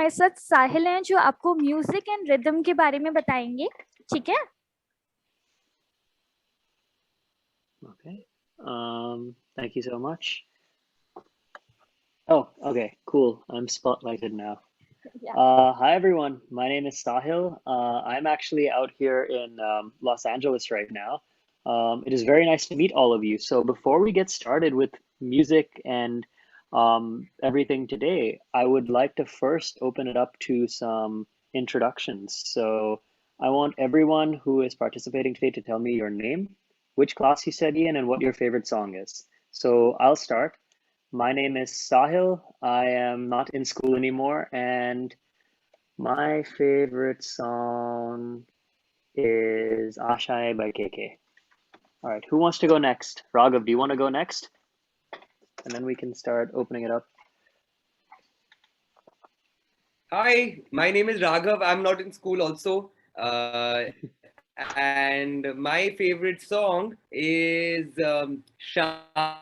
हमारे साथ साहिल हैं जो आपको म्यूजिक एंड रिदम के बारे में बताएंगे. ठीक है? Okay. Thank you so much. Oh, okay, cool. I'm spotlighted now. Yeah. Hi everyone. My name is Sahil. I'm actually out here in Los Angeles right now. It is very nice to meet all of you. So before we get started with music and everything today, I would like to first open it up to some introductions. So I want everyone who is participating today to tell me your name, which class you study in, and what your favorite song is. So I'll start. My name is Sahil. I am not in school anymore, and my favorite song is Ashai by KK. All right, who wants to go next? Raghav, do you want to go next? And then we can start opening it up. Hi, my name is Raghav. I'm not in school also. And my favorite song is Sham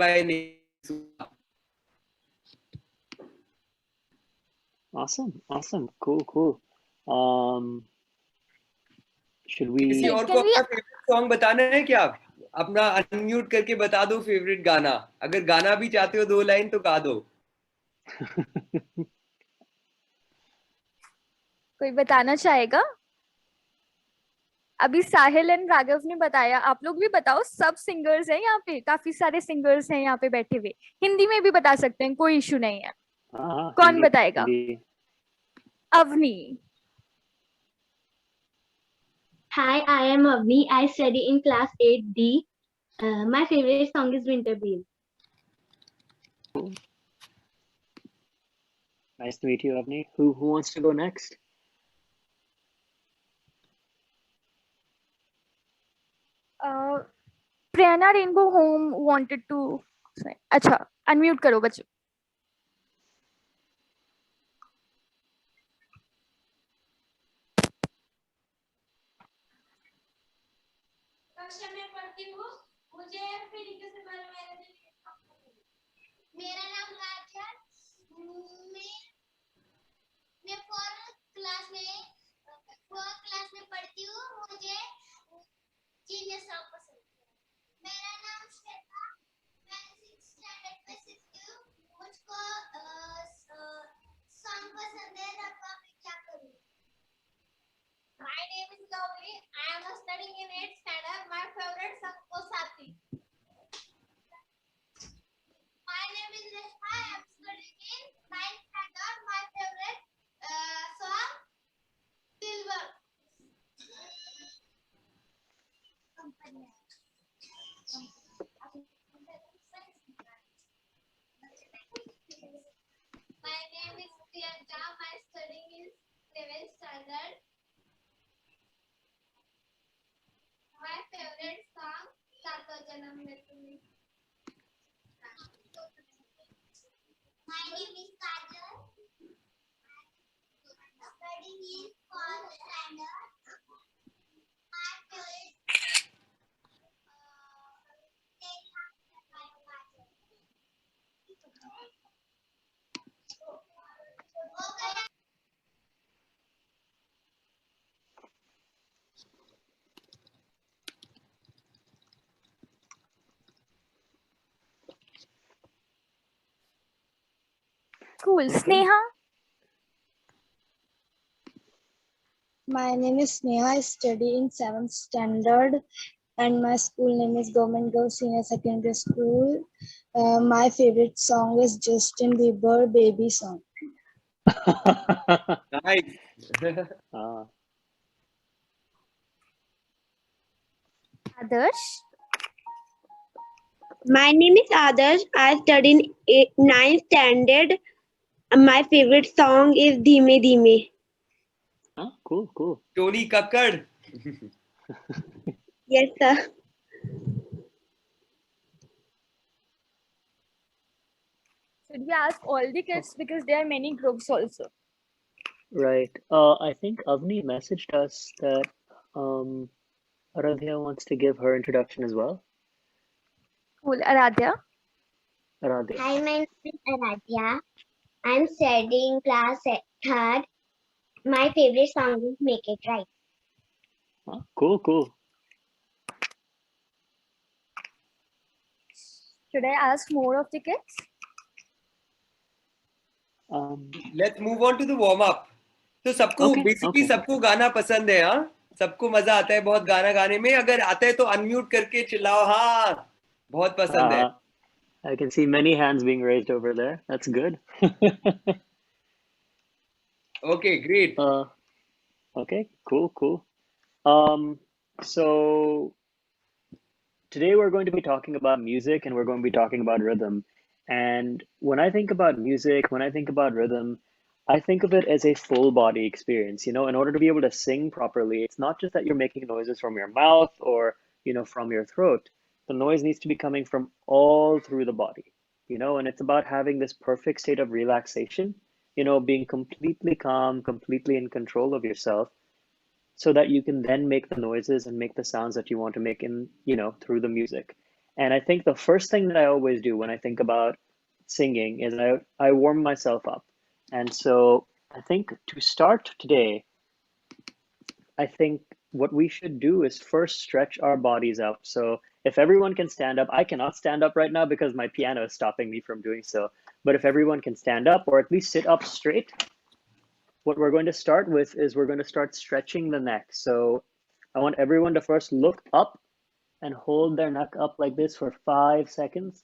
by Nesuda. Awesome. Cool. Should we? किसी और को अपना favourite song बताना है क्या? अपना unmute करके बता दो फेवरेट गाना. अगर गाना भी चाहते हो 2 लाइन तो गा दो. कोई बताना चाहेगा? अभी साहिल एंड राघव ने बताया, आप लोग भी बताओ. सब सिंगर्स हैं यहाँ पे, काफी सारे सिंगर्स हैं यहाँ पे बैठे हुए. हिंदी में भी बता सकते हैं, कोई इशू नहीं है. कौन बताएगा? Avani. Hi, I am Avni. I study in class 8D. My favorite song is Winter Beam. Cool. Nice to meet you, Avni. Who wants to go next? Priyana rainbow home wanted to. अच्छा, unmute करो बच्चों. कक्षा में पढ़ती हूँ. मुझे physics के बारे में मेरा नाम राजा. मैं फोर्थ क्लास में पढ़ती हूँ. मुझे जीनियस सॉन्ग पसंद है. मेरा नाम श्वेता. मैं 6th स्टैंडर्ड में सीखती हूँ. मुझको सॉन्ग पसंद है. अब मैं क्या करूँ? My name is Gauri. I am studying in 8th standard. My favorite song is Sati. My name is Reshma. I am studying in 9th standard. My favorite song Silver. My name is Priyanka. My studying is 7th standard. My favorite song Sato Janam Mein Tumhe. My name is Kajal. Studying in 4th standard. My favorite Cool. Sneha. My name is Sneha. I study in 7th standard and my school name is Government Girls Senior Secondary School. My favorite song is Justin Bieber Baby Song. Nice. Adarsh. My name is Adarsh. I study in 9th standard. My favorite song is Dhime Dhime. Cool. Tony Kakkad. Yes, sir. Should we ask all the kids because there are many groups also? Right. I think Avni messaged us that Aradhya wants to give her introduction as well. Cool. Aradhya. Aradhya. Hi, my name is Aradhya. I'm studying class third. My favorite song is Make It Right. Oh, cool, cool. Should I ask more of the kids? Let's move on to the warm up. तो सबको Okay, basically okay. सबको गाना पसंद है, हाँ सबको मजा आता है बहुत गाना गाने में. अगर आता है तो अनम्यूट करके चिल्लाओ, हाँ बहुत पसंद है. I can see many hands being raised over there. That's good. Okay, great. Okay, cool, cool. So today we're going to be talking about music and we're going to be talking about rhythm. And when I think about music, when I think about rhythm, I think of it as a full body experience. You know, in order to be able to sing properly, it's not just that you're making noises from your mouth or, you know, from your throat. The noise needs to be coming from all through the body, you know, and it's about having this perfect state of relaxation, you know, being completely calm, completely in control of yourself so that you can then make the noises and make the sounds that you want to make in, you know, through the music. And I think the first thing that I always do when I think about singing is I warm myself up. And so I think to start today, I think what we should do is first stretch our bodies out. So if everyone can stand up, I cannot stand up right now because my piano is stopping me from doing so. But if everyone can stand up or at least sit up straight, what we're going to start with is we're going to start stretching the neck. So I want everyone to first look up and hold their neck up like this for 5 seconds.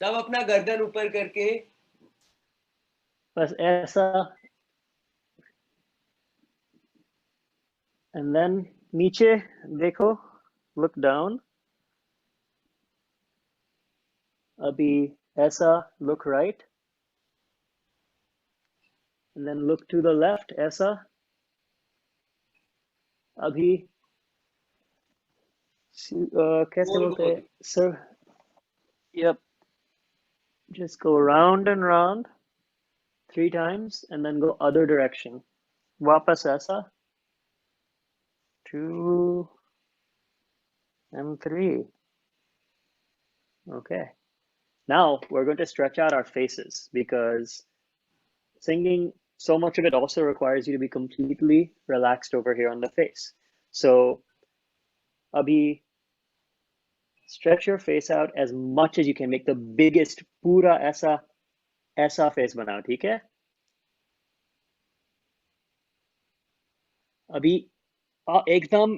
सब अपना गर्दन ऊपर करके बस ऐसा. And then नीचे देखो, look down. अभी ऐसा, look right. And then look to the left, ऐसा. अभी कैसे बोलते हैं? Sir, yep. Just go round and round 3 times and then go other direction. वापस ऐसा. 2 and 3. Okay. Now we're going to stretch out our faces because singing, so much of it also requires you to be completely relaxed over here on the face. So abhi, stretch your face out as much as you can. Make the biggest pura aisa face banao, theek hai? अभी एकदम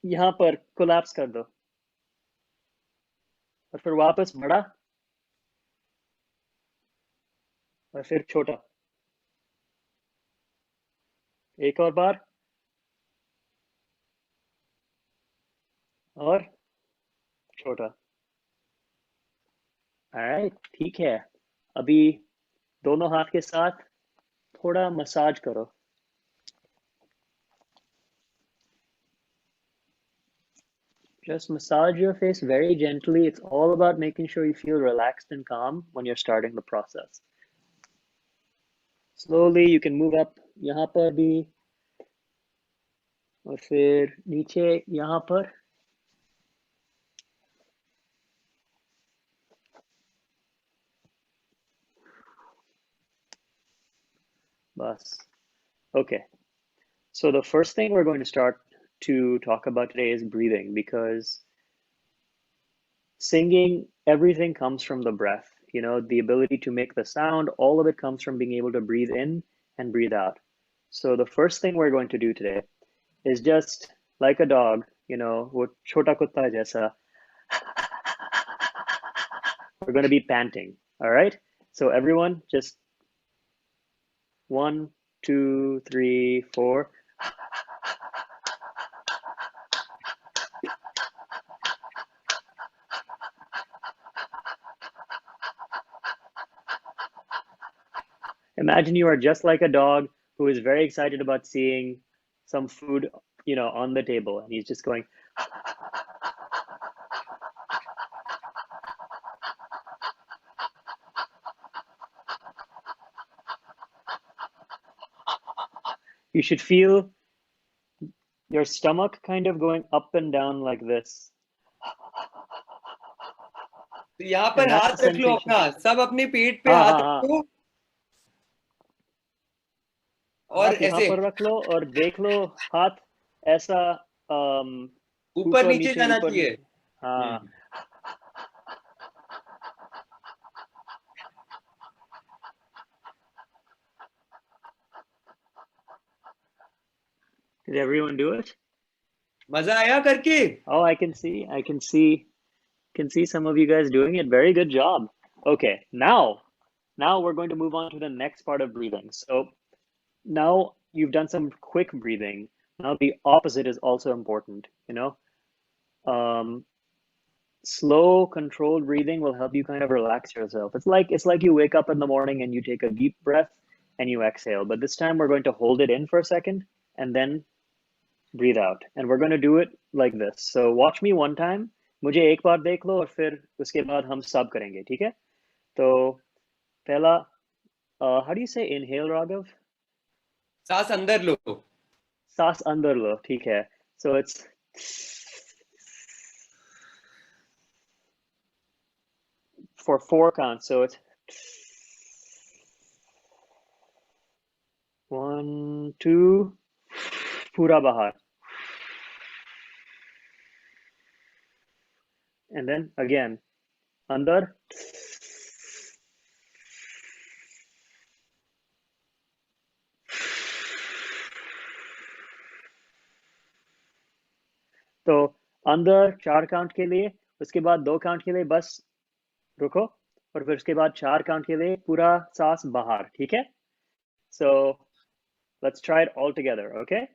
यहाँ पर collapse कर दो और फिर वापस बड़ा और फिर छोटा. एक और बार और छोटा. ऑलराइट, ठीक है. अभी दोनों हाथ के साथ थोड़ा मसाज करो. Just massage your face very gently. It's all about making sure you feel relaxed and calm when you're starting the process. Slowly you can move up यहाँ पर भी और फिर नीचे यहाँ पर. बस. Okay. So the first thing we're going to start to talk about today is breathing, because singing, everything comes from the breath. You know, the ability to make the sound, all of it comes from being able to breathe in and breathe out. So the first thing we're going to do today is just like a dog, you know, wo chota kutta jaisa. We're going to be panting. All right. So everyone, just 1, 2, 3, 4. Imagine you are just like a dog who is very excited about seeing some food, you know, on the table, and he's just going. You should feel your stomach kind of going up and down like this. तो यहाँ पर And that's हाथ the रख लो sensation. अपना, सब अपने पेट पे हाँ हाथ हाँ हाँ, रखो और हाथ यहाँ ऐसे पर रख लो और देख लो हाथ ऐसा ऊपर ऊपर नीचे जाना ऊपर चाहिए। नीचे। हाँ, did everyone do it? मजा आया करके? Oh, I can see some of you guys doing it. Very good job. Okay, now we're going to move on to the next part of breathing. So now you've done some quick breathing. Now the opposite is also important, you know. Slow, controlled breathing will help you kind of relax yourself. It's like you wake up in the morning and you take a deep breath and you exhale. But this time we're going to hold it in for a second and then breathe out. And we're going to do it like this. So watch me one time. मुझे एक बार देख लो और फिर उसके बाद हम सब करेंगे, ठीक है? तो पहला, how do you say inhale, Raghav? सांस अंदर लो। सांस अंदर लो, ठीक है? So it's for 4 counts. So it's 1, 2, पूरा बाहर. And then again, अंदर. तो अंदर 4 काउंट के लिए, उसके बाद 2 काउंट के लिए बस रुको और फिर उसके बाद 4 काउंट के लिए पूरा सांस बाहर, ठीक है? So let's try it all together, okay?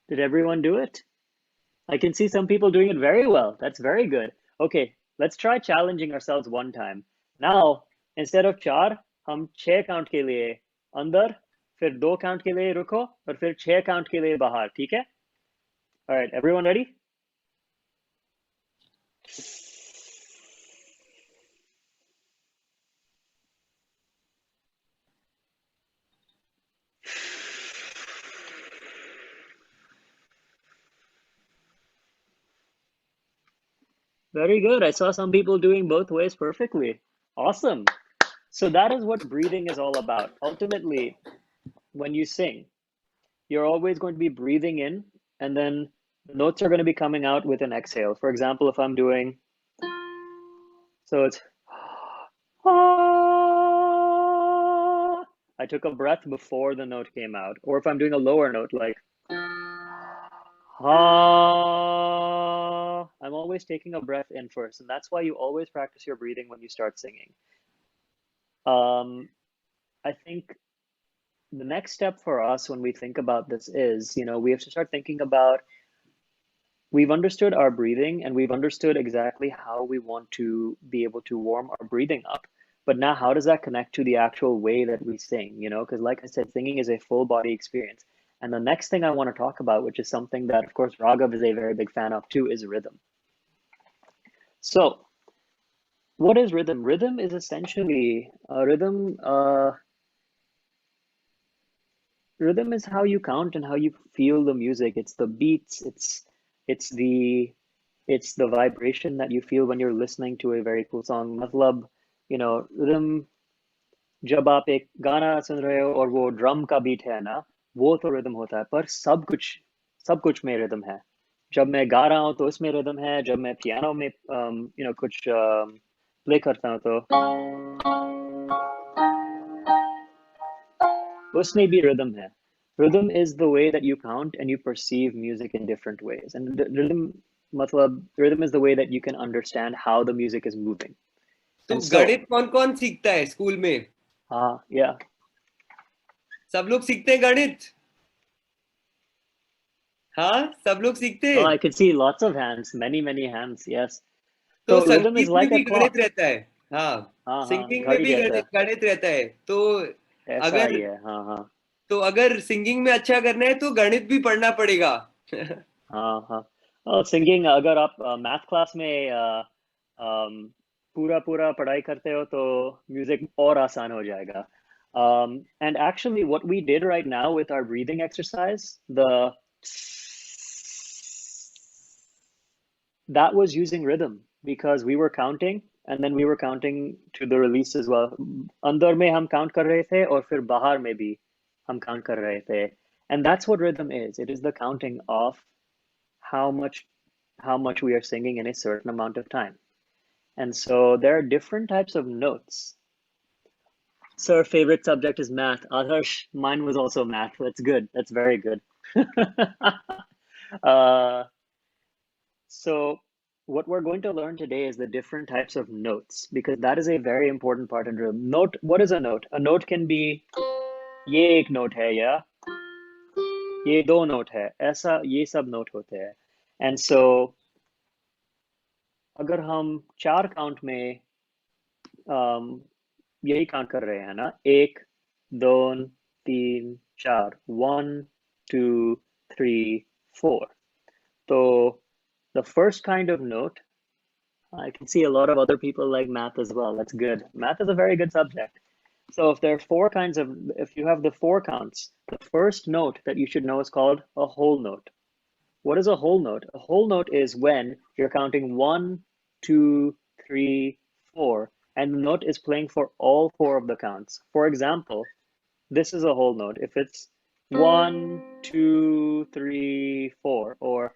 Did everyone do it? I can see some people doing it very well. That's very good. Okay, let's try challenging ourselves one time. Now, instead of 4, हम 6 count के लिए अंदर, फिर 2 count के लिए रुको और फिर 6 काउंट के लिए बाहर, ठीक है? All right, everyone ready? Very good. I saw some people doing both ways perfectly. Awesome. So that is what breathing is all about. Ultimately, when you sing, you're always going to be breathing in, and then the notes are going to be coming out with an exhale. For example, if I'm doing, so it's, I took a breath before the note came out. Or if I'm doing a lower note, like, I'm always taking a breath in first, and that's why you always practice your breathing when you start singing. I think the next step for us when we think about this is, we have to start thinking about, we've understood our breathing and we've understood exactly how we want to be able to warm our breathing up. But now how does that connect to the actual way that we sing, because like I said, singing is a full body experience. And the next thing I want to talk about, which is something that of course Raghav is a very big fan of too, is rhythm. So what is rhythm? Rhythm is essentially rhythm is how you count and how you feel the music. It's the beats, it's the vibration that you feel when you're listening to a very cool song. मतलब, rhythm, जब आप एक गाना सुन रहे हो और वो drum का बीट है ना, वो तो रिदम होता है, पर सब कुछ में रिदम है. जब मैं गा रहा हूँ तो उसमें रिदम है, जब मैं पियानो में कुछ प्ले करता हूँ तो उसमें भी rhythm है. Rhythm is the way that you count and you perceive music in different ways. And rhythm is the way that you can understand how the music is moving. तो And so, गणित कौन-कौन सीखता है school में? Yeah. सब लोग सीखते हैं गणित? हाँ, सब लोग सीखते हैं? Oh, I could see lots of hands, many hands, yes. तो So rhythm is संगीत में like भी a गणित clock. रहता है. हाँ, हाँ, सिंगिंग में घड़ी भी जैसा. गणित रहता है. तो ऐसा ही है, हाँ. तो अगर सिंगिंग में अच्छा करना है तो गणित भी पढ़ना पड़ेगा. हाँ हाँ सिंगिंग अगर आप मैथ क्लास में पूरा पूरा पढ़ाई करते हो तो म्यूजिक और आसान हो जाएगा. And actually what we did right now with our breathing exercise, that was using rhythm because we were counting and then we were counting to the release as well. अंदर में हम count कर रहे थे और फिर बाहर में भी हम count कर रहे थे. And that's what rhythm is. It is the counting of how much we are singing in a certain amount of time. And so there are different types of notes. Sir, favorite subject is math. Adarsh, mine was also math. That's good. That's very good. So what we're going to learn today is the different types of notes because that is a very important part in rhythm. Note, what is a note? A note can be ये एक note है या ये दो note है. ऐसा ये सब note होते हैं. And so अगर हम 4 काउंट में यही काउंट कर रहे हैं ना 1 2 3 4 1 2 3 4 so the first kind of note, I can see a lot of other people like math as well. That's good. Math is a very good subject. So if there are if you have the 4 counts, the first note that you should know is called a whole note. What is a whole note? A whole note is when you're counting 1, 2, 3, 4, and the note is playing for all 4 of the counts. For example, this is a whole note. If it's 1, 2, 3, 4, or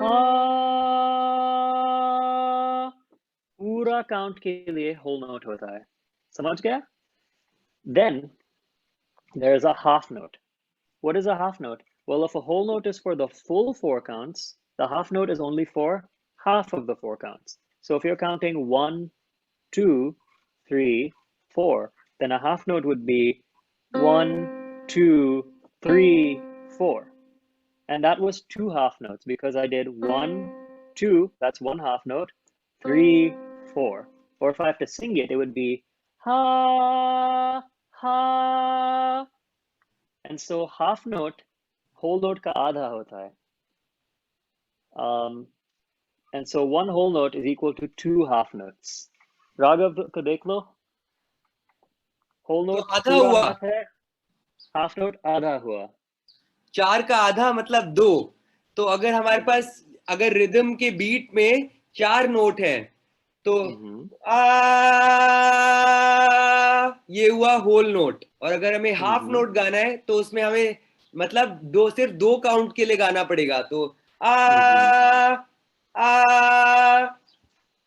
ha, पूरा count के लिए whole note होता है. समझ गया? Then there's a half note. What is a half note? Well, if a whole note is for the full 4 counts, the half note is only for half of the 4 counts. So if you're counting 1, 2, 3, 4, then a half note would be 1, 2, 3, 4. And that was 2 half notes because I did 1, 2, that's 1 half note, 3, 4. Or if I have to sing it, it would be ha, ha. And so half note, whole note का आधा होता है. And so 1 whole note is equal to 2 half notes. Raghav को देख लो. Whole note तो आधा पूरा हुआ. हाथ है, half note आधा हुआ. 4 का आधा मतलब 2. तो अगर हमारे पास अगर रिदम के बीट में 4 नोट हैं तो आ ये हुआ होल नोट. और अगर हमें हाफ नोट गाना है तो उसमें हमें मतलब सिर्फ 2 काउंट के लिए गाना पड़ेगा. तो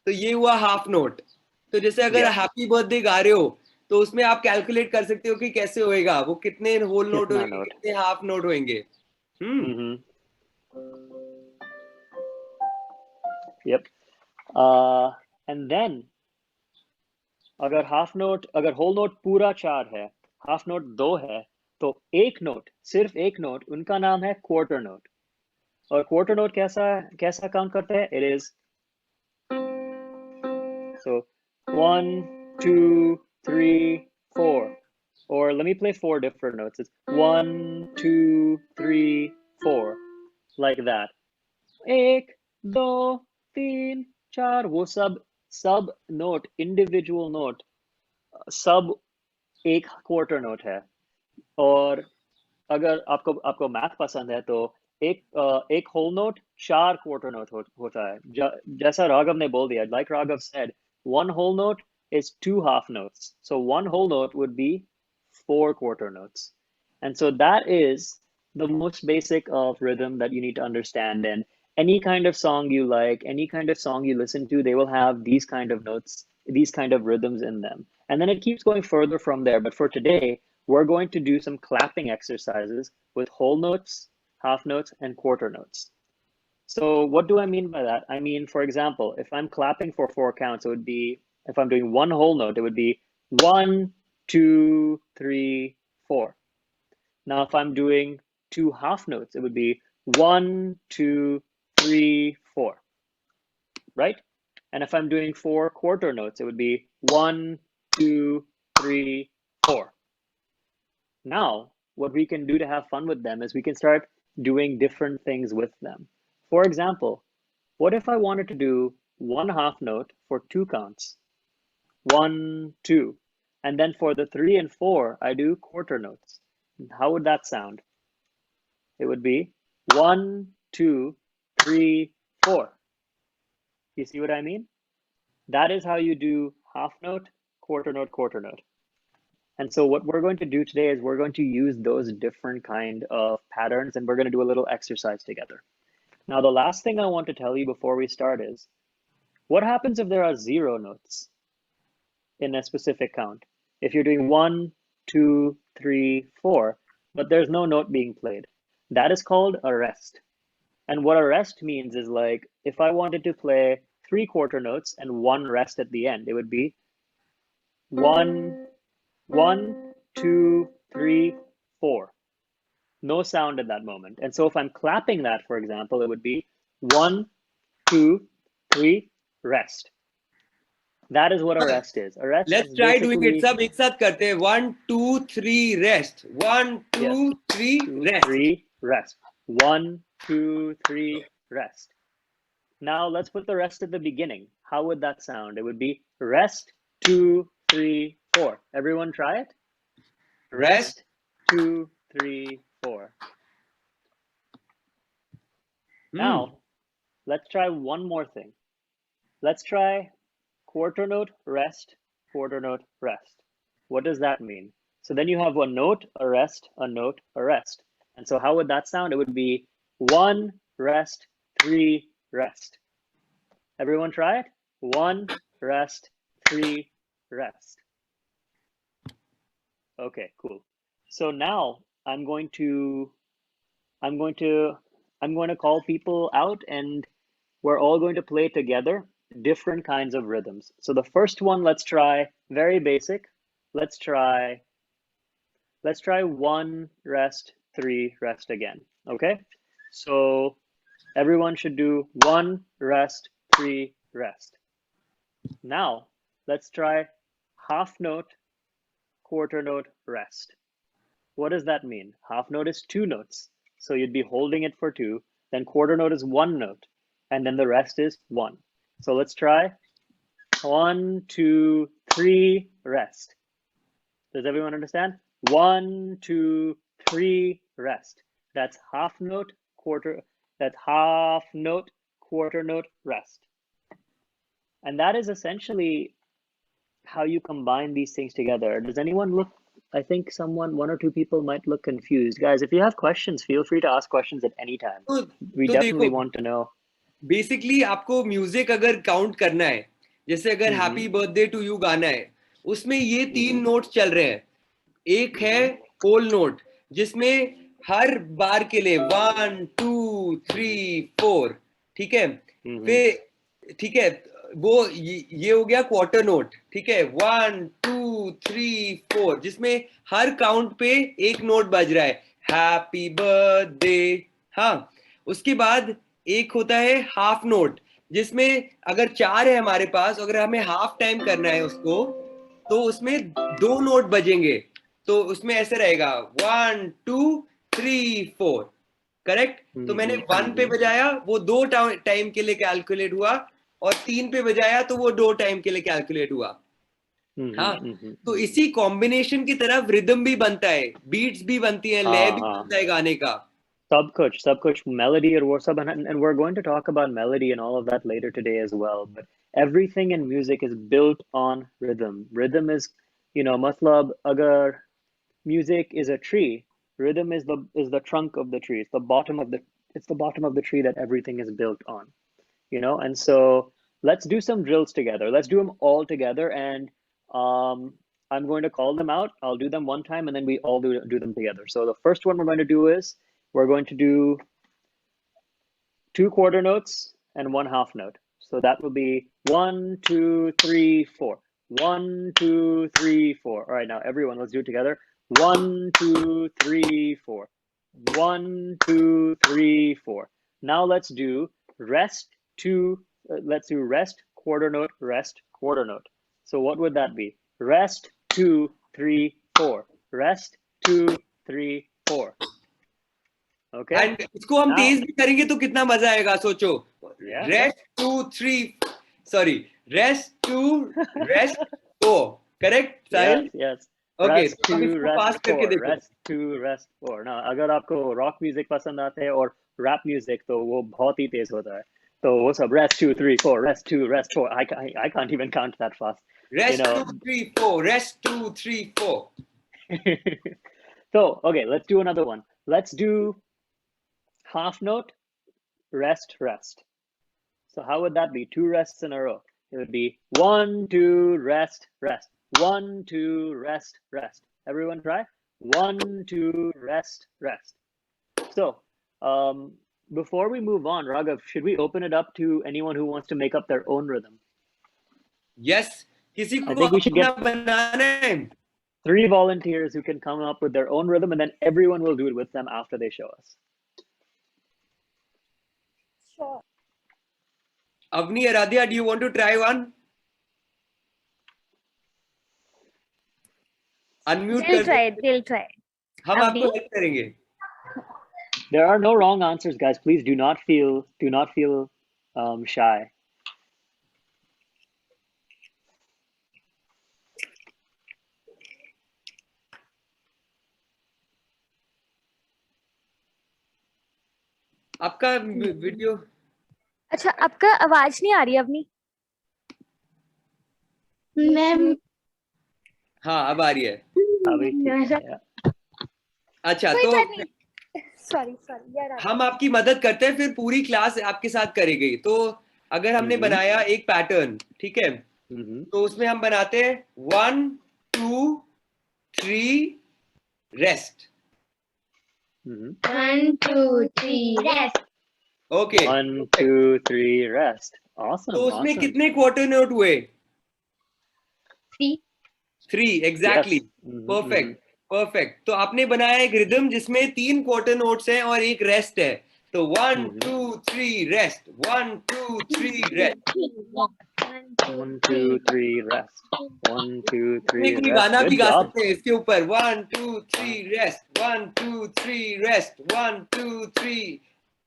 तो ये हुआ हाफ नोट. तो जैसे अगर हैप्पी बर्थडे गा रहे हो तो उसमें आप कैलकुलेट कर सकते हो कि कैसे होएगा, वो कितने होल नोट होंगे, कितने हाफ नोट होंगे. Yep. And then अगर होल नोट पूरा 4 है, हाफ नोट 2 है, तो एक नोट, सिर्फ एक नोट, उनका नाम है क्वार्टर नोट. और क्वार्टर नोट कैसा काउंट करते हैं? It is so 1, 2, 3, 4. Or let me play 4 different notes. It's 1, 2, 3, 4. Like that. 1, 2, 3, 4. वो सब नोट, इंडिविजुअल नोट, सब एक क्वार्टर नोट है. और अगर आपको मैथ पसंद है तो एक होल नोट 4 क्वार्टर नोट होता है. जैसा राघव ने बोल दिया, like Raghav said, 1 whole note is 2 half notes. So 1 whole note would be 4 quarter notes. And so that is the most basic of rhythm that you need to understand. And any kind of song you like, any kind of song you listen to, they will have these kind of notes, these kind of rhythms in them. And then it keeps going further from there. But for today, we're going to do some clapping exercises with whole notes, half notes, and quarter notes. So what do I mean by that? I mean, for example, if I'm clapping for 4 counts, it would be, if I'm doing 1 whole note, it would be 1, 2, 3, 4. Now, if I'm doing 2 half notes, it would be 1, 2, 3, 4, right? And if I'm doing 4 quarter notes, it would be 1, 2, 3, 4. Now, what we can do to have fun with them is we can start doing different things with them. For example, what if I wanted to do one half note for 2 counts? 1, 2. And then for the 3 and 4, I do quarter notes. How would that sound? It would be 1, 2, 3, 4. You see what I mean? That is how you do half note, quarter note, quarter note. And so what we're going to do today is we're going to use those different kind of patterns, and we're going to do a little exercise together. Now, the last thing I want to tell you before we start is, what happens if there are 0 notes in a specific count? If you're doing 1, 2, 3, 4, but there's no note being played, that is called a rest. And what a rest means is, like, if I wanted to play 3 quarter notes and 1 rest at the end, it would be 1, 1, 2, 3, 4. No sound at that moment. And so if I'm clapping that, for example, it would be 1, 2, 3, rest. That is what a rest is. A rest Let's is try doing it. basically सब एक साथ करते हैं. 1, 2, 3, rest. 1, 2, 3, 2, rest. 3, rest. 1, 2, 3, rest. Now let's put the rest at the beginning. How would that sound? It would be rest, 2, 3, 4. Everyone try it. Rest, 2, 3, 4. Now, let's try one more thing. Let's try quarter note, rest, quarter note, rest. What does that mean? So then you have a note, a rest, a note, a rest. And so how would that sound? It would be 1, rest, 3, rest. Everyone try it. 1, rest, 3, rest. Okay, cool. So now I'm going to call people out, and we're all going to play together different kinds of rhythms. So the first one, let's try very basic. Let's try 1, rest, 3, rest again. Okay? So everyone should do 1, rest, 3, rest. Now, let's try half note, quarter note, rest. What does that mean? Half note is 2 notes. So you'd be holding it for 2. Then quarter note is 1 note. And then the rest is 1. So let's try 1, 2, 3, rest. Does everyone understand? 1, 2, 3, rest. That's half note, quarter note, rest. And that is essentially how you combine these things together. Does anyone look, I think one or two people might look confused. Guys, if you have questions, feel free to ask questions at any time. We definitely want to know. Basically आपको music अगर count करना है, जैसे अगर happy birthday to you गाना है, उसमें ये 3 नोट्स चल रहे हैं. एक है होल नोट, जिसमें हर बार के लिए 1, 2, 3, 4. ठीक है. फिर ठीक है, वो ये हो गया क्वार्टर नोट. ठीक है. 1, 2, 3, 4, जिसमें हर काउंट पे एक नोट बज रहा है. Happy birthday. हाँ. उसके बाद एक होता है हाफ नोट, जिसमें अगर 4 है हमारे पास, अगर हमें हाफ टाइम करना है उसको, तो उसमें 2 नोट बजेंगे. तो उसमें ऐसे रहेगा 1, 2, 3, 4. करेक्ट. तो मैंने 1 पे बजाया, वो 2 टाइम के लिए कैलकुलेट हुआ, और 3 पे बजाया तो वो 2 टाइम के लिए कैलकुलेट हुआ. हाँ. तो इसी कॉम्बिनेशन की तरफ रिदम भी बनता है, बीट्स भी बनती है, लय भी बनता है गाने का. Sab kuch melody or sab, and we're going to talk about melody and all of that later today as well. But everything in music is built on rhythm. Rhythm is, matlab, agar music is a tree, rhythm is the trunk of the tree. It's the bottom of the tree that everything is built on. And so let's do some drills together. Let's do them all together, and I'm going to call them out. I'll do them one time, and then we all do them together. So the first one we're going to do is, we're going to do 2 quarter notes and 1 half note. So that will be 1, 2, 3, 4. 1, 2, 3, 4. All right, now everyone, let's do it together. 1, 2, 3, 4. 1, 2, 3, 4. Now let's do rest, quarter note, rest, quarter note. So what would that be? Rest, 2, 3, 4. Rest, 2, 3, 4. Okay. And इसको हम Now. तेज भी करेंगे तो कितना मजा आएगा, सोचो. Yeah. Rest 2 3 sorry rest 2 rest 4 correct Sahil? Yes, yes. Okay, Rest तो हम 2, इसको rest पास करके 4, देखो. rest 2, rest 4. Now, अगर आपको रॉक म्यूजिक पसंद आते हैं और रैप म्यूजिक तो वो बहुत ही तेज होता है. तो वो सब rest 2, 3, 4, rest 2, rest 4. I can't even count that fast. Rest 2 3 4 rest 2 3 4. So, okay, let's do another one. Let's do half note, rest, rest. So how would that be? 2 rests in a row. It would be 1, 2, rest, rest. 1, 2, rest, rest. Everyone try? 1, 2, rest, rest. So, before we move on, Raghav, should we open it up to anyone who wants to make up their own rhythm? Yes. किसी I को think we should अपना get बनाना है. 3 volunteers who can come up with their own rhythm, and then everyone will do it with them after they show us. Sure. Avni, Aradhya, do you want to try one? Unmute They'll कर try. दो. They'll try. हम Avni? आपको help करेंगे. There are no wrong answers, guys. Please do not feel shy. आपका video. अच्छा, आपका आवाज नहीं आ रही अवनी. मैम हाँ, अब आ रही है. अभी ठीक है. अच्छा, कोई तो बात नहीं. सॉरी यार. हम आपकी मदद करते हैं, फिर पूरी क्लास आपके साथ करेगी. तो अगर हमने बनाया एक पैटर्न, ठीक है, तो उसमें हम बनाते हैं 1 2 3 rest. 1 2 3 rest. Okay. 1 2 3 rest. Awesome. तो उसमें awesome. कितने क्वार्टर नोट हुए? 3. 3 एग्जैक्टली. Perfect perfect. तो आपने बनाया एक रिदम जिसमें 3 क्वार्टर नोट्स हैं और एक रेस्ट है. तो 1 2 3 रेस्ट. 1 2 3 रेस्ट. 1 2 3 rest. 1 2 3 कोई rest. गाना भी Good गा job. सकते हैं इसके ऊपर. 1 2 3 रेस्ट. 1 2 3 रेस्ट. 1 2 3.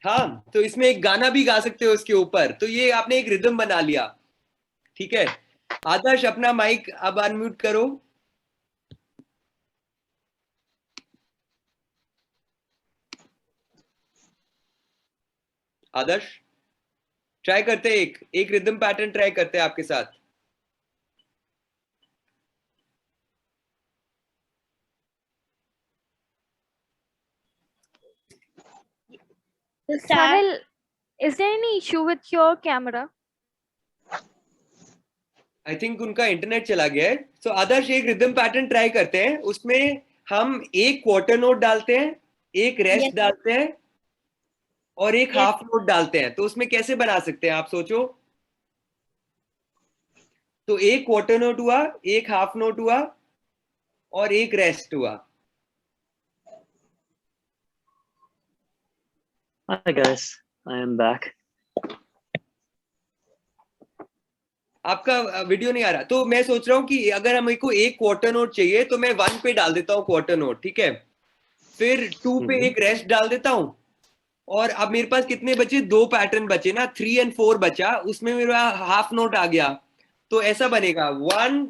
हाँ, तो इसमें एक गाना भी गा सकते हो इसके ऊपर. तो ये आपने एक रिदम बना लिया. ठीक है. आदर्श, अपना माइक अब अनम्यूट करो. आदर्श, ट्राई करते हैं एक रिदम पैटर्न ट्राई करते हैं आपके साथ. Sahil, is there any issue with your camera? I think उनका इंटरनेट चला गया है. सो आदर्श, एक रिदम पैटर्न ट्राई करते हैं. उसमें हम एक क्वार्टर नोट डालते हैं, एक रेस्ट डालते हैं और एक हाफ नोट डालते हैं. तो उसमें कैसे बना सकते हैं आप सोचो. तो एक क्वार्टर नोट हुआ, एक हाफ नोट हुआ और एक रेस्ट हुआ. Hi guys, I am back. आपका वीडियो नहीं आ रहा. तो मैं सोच रहा हूँ कि अगर हमें को एक क्वार्टर नोट चाहिए तो मैं 1 पे डाल देता हूँ क्वार्टर नोट. ठीक है. फिर 2 पे एक रेस्ट डाल देता हूँ. और अब मेरे पास कितने बचे? 2 पैटर्न बचे ना. 3 और 4 बचा. उसमें मेरा हाफ नोट आ गया. तो ऐसा बनेगा 1.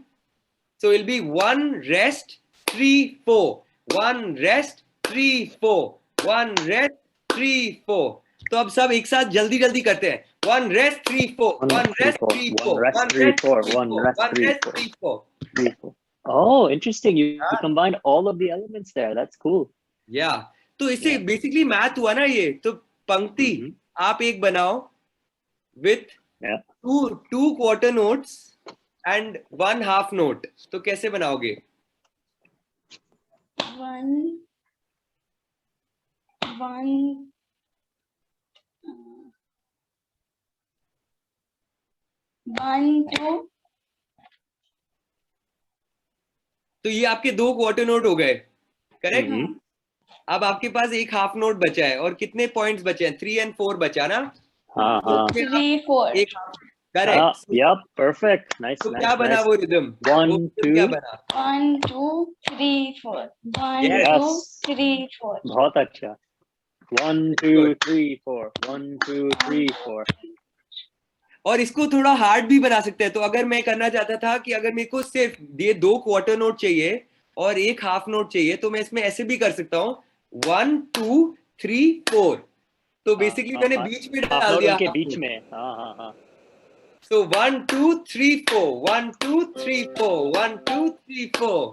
So will be 1 rest 3 4. 1 rest 3 4. 1 rest 3 4. तो अब सब एक साथ जल्दी जल्दी करते हैं. 1 rest 3 4. 1 rest 3 4. 1 rest 3 4. Oh, interesting. You combined all of the elements there. That's cool. Yeah. तो इससे बेसिकली मैथ हुआ ना ये. तो पंक्ति आप एक बनाओ with 2 quarter notes and 1 half note. तो कैसे बनाओगे? 1 2. तो ये आपके 2 क्वार्टर नोट हो गए. करेक्ट. अब आपके पास एक हाफ नोट बचा है और कितने पॉइंट्स बचे हैं? 3 और 4 बचा ना. हाँ. 3 4. करेक्ट. Yep, perfect. Nice. तो nice, क्या बना nice. वो रिदम? 1 2. क्या बना? 1 2 3 4. 1 Yes. 2 3 4. बहुत अच्छा. 1 2 3 4 1 2 3 4. और इसको थोड़ा हार्ड भी बना सकते हैं। तो अगर मैं करना चाहता था कि अगर मेरे को सिर्फ ये 2 क्वार्टर नोट चाहिए और 1 हाफ नोट चाहिए, तो मैं इसमें ऐसे भी कर सकता हूँ 1 2 3 4। तो बेसिकली मैंने बीच में हाफ डाल नोट दिया उनके हाफ बीच नोट। में। हाँ So 1 2 3 4 1 2 3 4 1 2 3 4।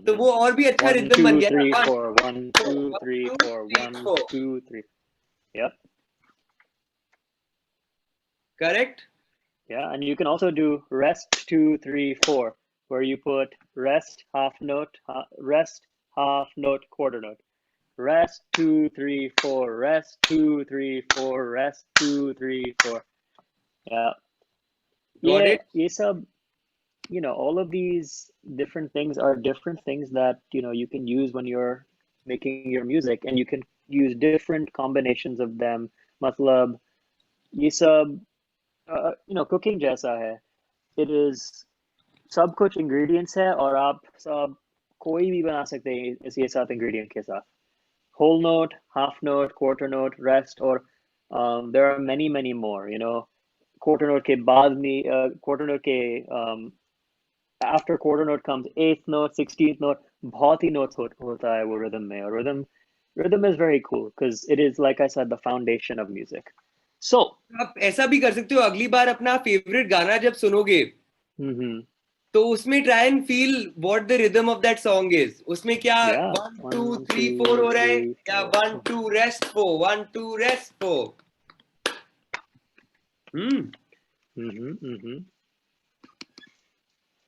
तो वो और भी अच्छा 1 रिदम 2 बन गया 3 ना। 4 1 2 3 4 1 2 3. Yep. Correct. Yeah, and you can also do rest 2 3 4, where you put rest half note, rest half note, quarter note, rest 2 3 4, rest 2 3 4, rest 2 3 4. Yeah. Got it. ये सब, all of these different things are different things that you can use when you're making your music, and you can use different combinations of them. मतलब ये सब cooking जैसा है. It is सब कुछ ingredients है, और आप सब कोई भी बना सकते हैं इसी 7 ingredient के साथ. Whole note, half note, quarter note, rest, or there are many more. Quarter note के बाद में quarter note के after quarter note comes 8th note, 16th note. बहुत ही notes होता है वो rhythm में, और rhythm is very cool because it is, like I said, the foundation of music. So आप ऐसा भी कर सकते हो, अगली बार अपना फेवरेट गाना जब सुनोगे तो उसमें try and feel what the rhythm of that song is. उसमें क्या 1 2 3 4 हो रहा है, या 1 2 rest 4 1 2 rest 4।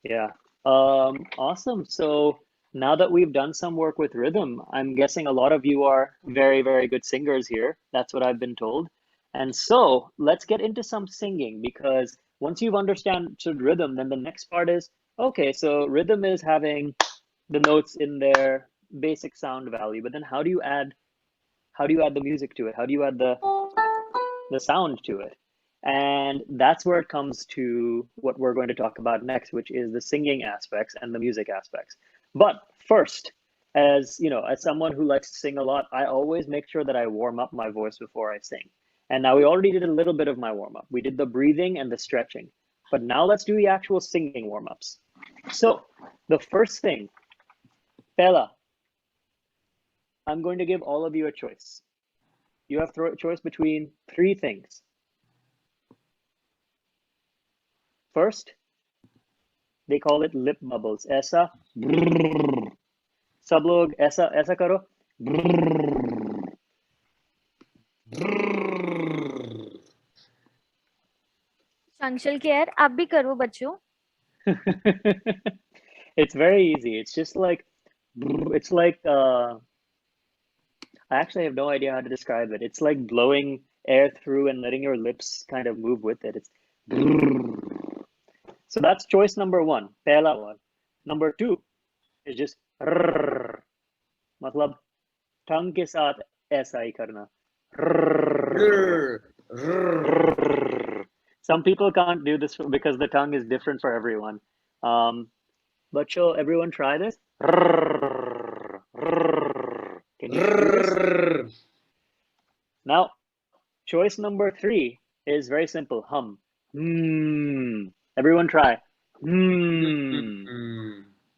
Yeah. Awesome. So now that we've done some work with rhythm, I'm guessing a lot of you are very, very good singers here. That's what I've been told. And so let's get into some singing, because once you've understood rhythm, then the next part is, okay, so rhythm is having the notes in their basic sound value, but then how do you add the music to it? How do you add the sound to it? And that's where it comes to what we're going to talk about next, which is the singing aspects and the music aspects. But first, as as someone who likes to sing a lot, I always make sure that I warm up my voice before I sing. And now we already did a little bit of my warm up. We did the breathing and the stretching. But now let's do the actual singing warm ups. So the first thing, Bella, I'm going to give all of you a choice. You have a choice between 3 things. First, they call it lip bubbles. ऐसा सब लोग ऐसा करो. चंचल care आप भी करो बच्चों. It's very easy. It's just like, it's like I actually have no idea how to describe it. It's like blowing air through and letting your lips kind of move with it. It's so that's choice number 1, पहला one. Number 2 is just मतलब tongue के साथ ऐसा ही करना. Some people can't do this because the tongue is different for everyone. But shall everyone try this? Can you do this? Now, choice number 3 is very simple. Hum. Everyone try.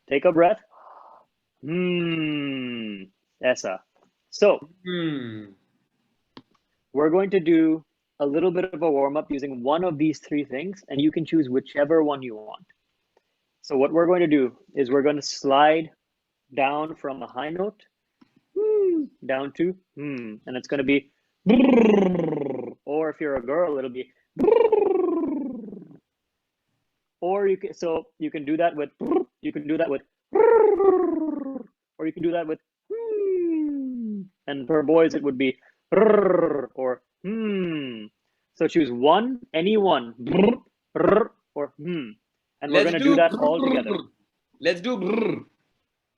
Take a breath. Essa. So, we're going to do a little bit of a warm-up using one of these 3 things, and you can choose whichever one you want. So what we're going to do is we're going to slide down from a high note down to and it's going to be, or if you're a girl, it'll be, or you can do that with, or you can do that with, and for boys it would be or So choose one, any one, or and we're going to do that all together. Let's do brr.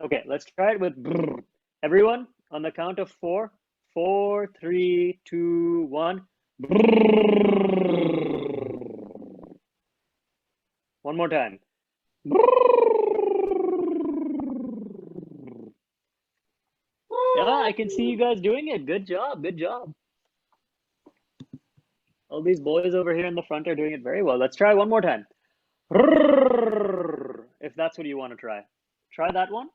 Okay, let's try it with brr. Everyone, on the count of 4. 4, 3, 2, 1. One more time. Yeah, I can see you guys doing it. Good job. Good job. All these boys over here in the front are doing it very well. Let's try one more time. If that's what you want to try. Try that one.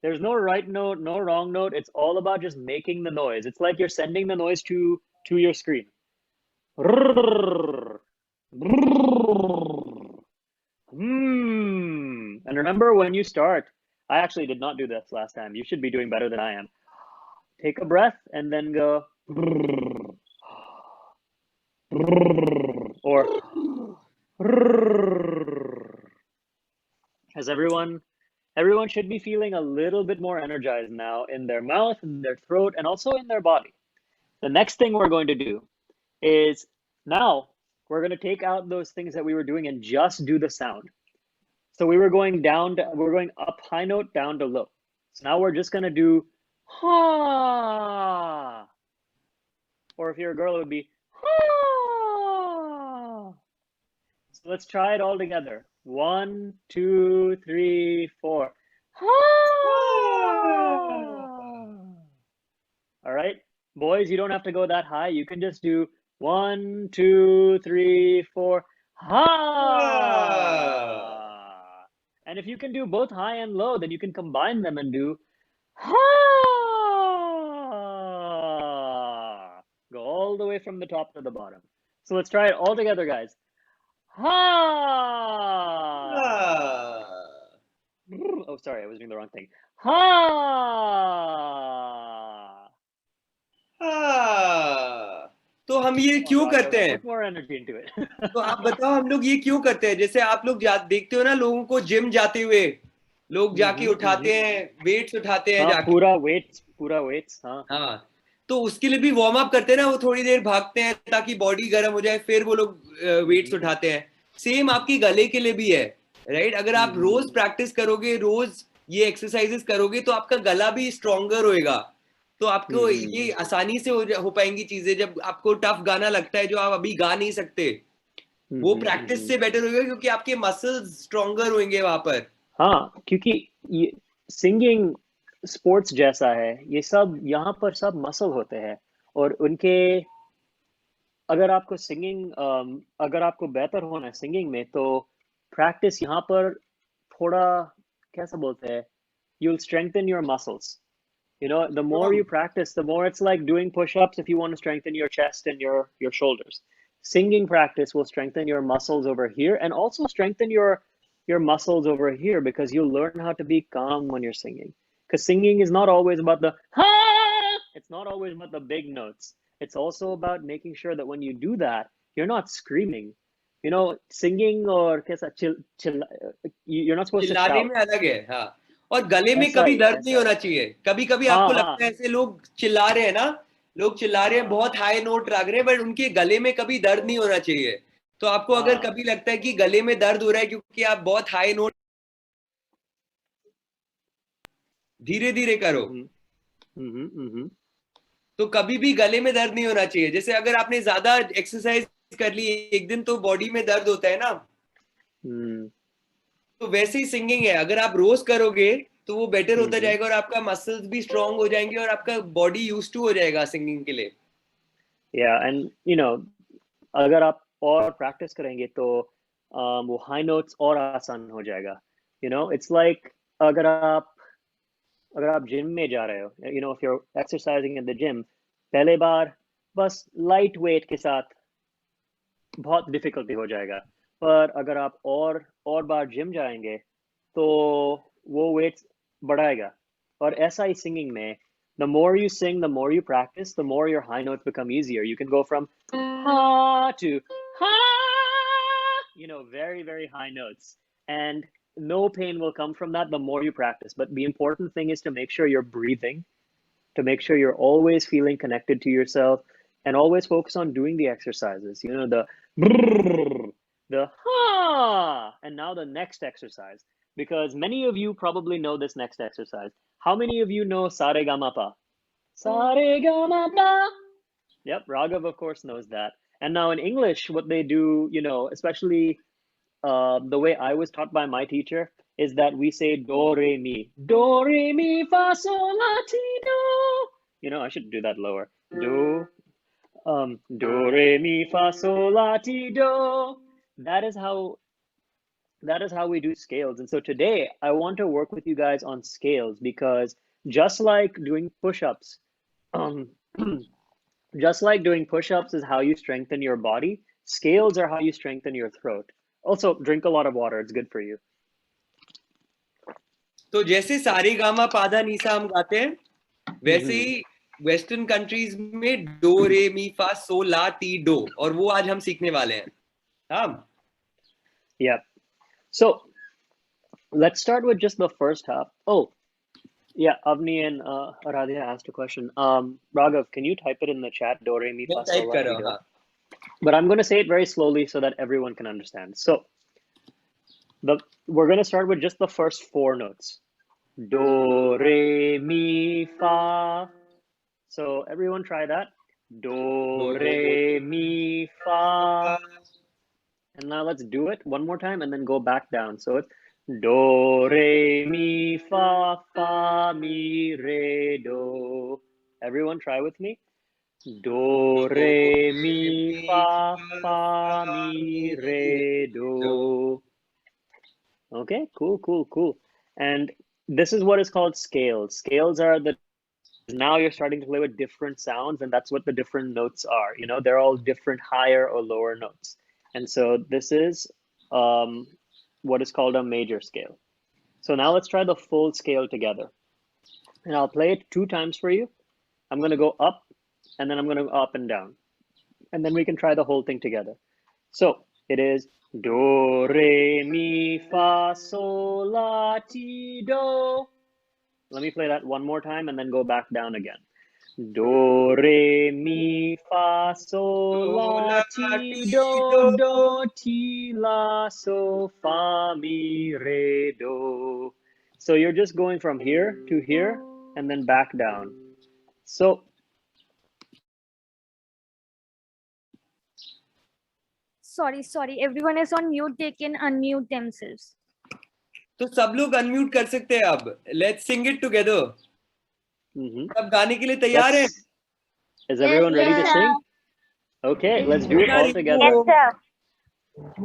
There's no right note, no wrong note. It's all about just making the noise. It's like you're sending the noise to your screen. And remember when you start, I actually did not do this last time. You should be doing better than I am. Take a breath and then go. Or as everyone should be feeling a little bit more energized now in their mouth, in their throat, and also in their body. The next thing we're going to do is now we're going to take out those things that we were doing and just do the sound. So we're going up high note, down to low. So now we're just going to do ha. Or if you're a girl, it would be ha. So let's try it all together. 1, 2, 3, 4. Ha. All right, boys, you don't have to go that high. You can just do 1, 2, 3, 4. Ha. And if you can do both high and low, then you can combine them and do ha. Go all the way from the top to the bottom. So let's try it all together, guys. Ha. Oh, sorry, I was doing the wrong thing. Ha. तो हम ये क्यों करते हैं? Put more energy into it. तो आप बताओ हम लोग ये क्यों करते हैं? जैसे आप लोग देखते हो ना लोगों को जिम जाते हुए, लोग जाके उठाते हैं, वेट्स उठाते हैं जाके, पूरा वेट्स हाँ, तो उसके लिए भी वार्म अप करते हैं ना, वो थोड़ी देर भागते हैं ताकि बॉडी गर्म हो जाए, फिर वो लोग वेट्स उठाते हैं. सेम आपकी गले के लिए भी है, राइट? अगर आप रोज प्रैक्टिस करोगे, रोज ये एक्सरसाइजेस करोगे, तो आपका गला भी स्ट्रॉन्गर होएगा. तो आपको ये आसानी से हो पाएंगी चीजें. जब आपको टफ गाना लगता है जो आप अभी गा नहीं सकते, वो प्रैक्टिस से बेटर होगा, क्योंकि आपके मसल्स स्ट्रॉन्गर होंगे वहां पर. हाँ, क्योंकि सिंगिंग स्पोर्ट्स जैसा है, ये सब यहाँ पर सब मसल होते हैं, और उनके अगर आपको अगर आपको बेहतर होना है सिंगिंग में, तो प्रैक्टिस यहाँ पर थोड़ा कैसा बोलते हैं, you'll strengthen your muscles. You know, the more you practice, the more it's like doing push-ups if you want to strengthen your chest and your shoulders. Singing practice will strengthen your muscles over here and also strengthen your muscles over here, because you'll learn how to be calm when you're singing. Because singing is not always about the ha! It's not always about the big notes. It's also about making sure that when you do that, you're not screaming. You know, singing or you're not supposed to shout. चिल्लाने में अलग है, हाँ. और गले में कभी दर्द नहीं होना चाहिए. कभी कभी आपको लगता है ऐसे लोग चिल्ला रहे हैं ना, लोग चिल्ला रहे हैं, बहुत हाई नोट लग रहे हैं, बट उनके गले में कभी दर्द नहीं होना चाहिए. तो आपको अगर कभी लगता है कि गले में दर्द हो रहा है क्योंकि आप बहुत हाई नोट, धीरे धीरे करो. तो कभी भी गले में दर्द नहीं होना चाहिए. जैसे अगर आपने ज्यादा एक्सरसाइज कर ली एक दिन, तो बॉडी में दर्द होता है ना. तो वैसे ही सिंगिंग है, अगर आप रोज करोगे तो वो बेटर होता जाएगा, और आपका मसल्स भी स्ट्रांग हो जाएंगे, और आपका बॉडी यूज्ड टू हो जाएगा सिंगिंग के लिए. एंड यू नो, अगर आप और प्रैक्टिस करेंगे तो वो हाई नोट्स और आसान हो जाएगा. यू नो, इट्स लाइक अगर आप जिम में जा रहे हो, you know, if you are exercising in the gym, पहले बार बस लाइट वेट के साथ बहुत डिफिकल्टी हो जाएगा. पर अगर आप और बार जिम जाएंगे तो वो वेट बढ़ाएगा. और ऐसा ही सिंगिंग में, the more you sing, the more you practice, the more your high notes become easier. You can go from ha to ha, you know, very, very high notes. And no pain will come from that the more you practice. But the important thing is to make sure you're breathing, to make sure you're always feeling connected to yourself, and always focus on doing the exercises. You know, the brrr, the ha, and now the next exercise. Because many of you probably know this next exercise. How many of you know Sa Re Ga Ma Pa? Sa Re Ga Ma Pa. Yep, Raghav of course knows that. And now in English, what they do, you know, especially the way I was taught by my teacher, is that we say do re mi, fa sol la ti do. You know, I should do that lower. Do re mi fa sol la ti do. That is how we do scales. And so today I want to work with you guys on scales, because just like doing push-ups, um, just like doing push-ups is how you strengthen your body, scales are how you strengthen your throat. Also, drink a lot of water. It's good for you. तो जैसे सारे gamma पाधा NISA हम गाते हैं, वैसे ही western countries में dough रे मी फा सो ला टी डो, और वो आज हम सीखने वाले हैं. हाँ. Yeah. So let's start with just the first half. Oh, yeah. Avni and Aradhya asked a question. Raghav, can you type it in the chat? Do re mi fa sol la ti do. But I'm going to say it very slowly so that everyone can understand. So we're going to start with just the first 4 notes. Do, re, mi, fa. So everyone try that. Do, re, mi, fa. And now let's do it one more time and then go back down. So it's do, re, mi, fa, fa, mi, re, do. Everyone try with me. Do, re, mi, fa, fa, mi, re, do. Okay, cool. And this is what is called scales. Scales are now you're starting to play with different sounds, and that's what the different notes are. You know, they're all different higher or lower notes. And so this is what is called a major scale. So now let's try the full scale together. And I'll play it 2 times for you. I'm going to go up, and then I'm going to go up and down. And then we can try the whole thing together. So it is do, re, mi, fa, sol, la, ti, do. Let me play that one more time and then go back down again. Do, re, mi, fa, sol, la, ti, do, do, ti, la, so, fa, mi, re, do. So you're just going from here to here and then back down. So sorry, everyone is on mute. They can unmute themselves. तो सब लोग unmute कर सकते हैं अब. Let's sing it together. सब गाने के लिए तैयार हैं? Is everyone ready to sing? Okay, let's do it all together. Yes, sir.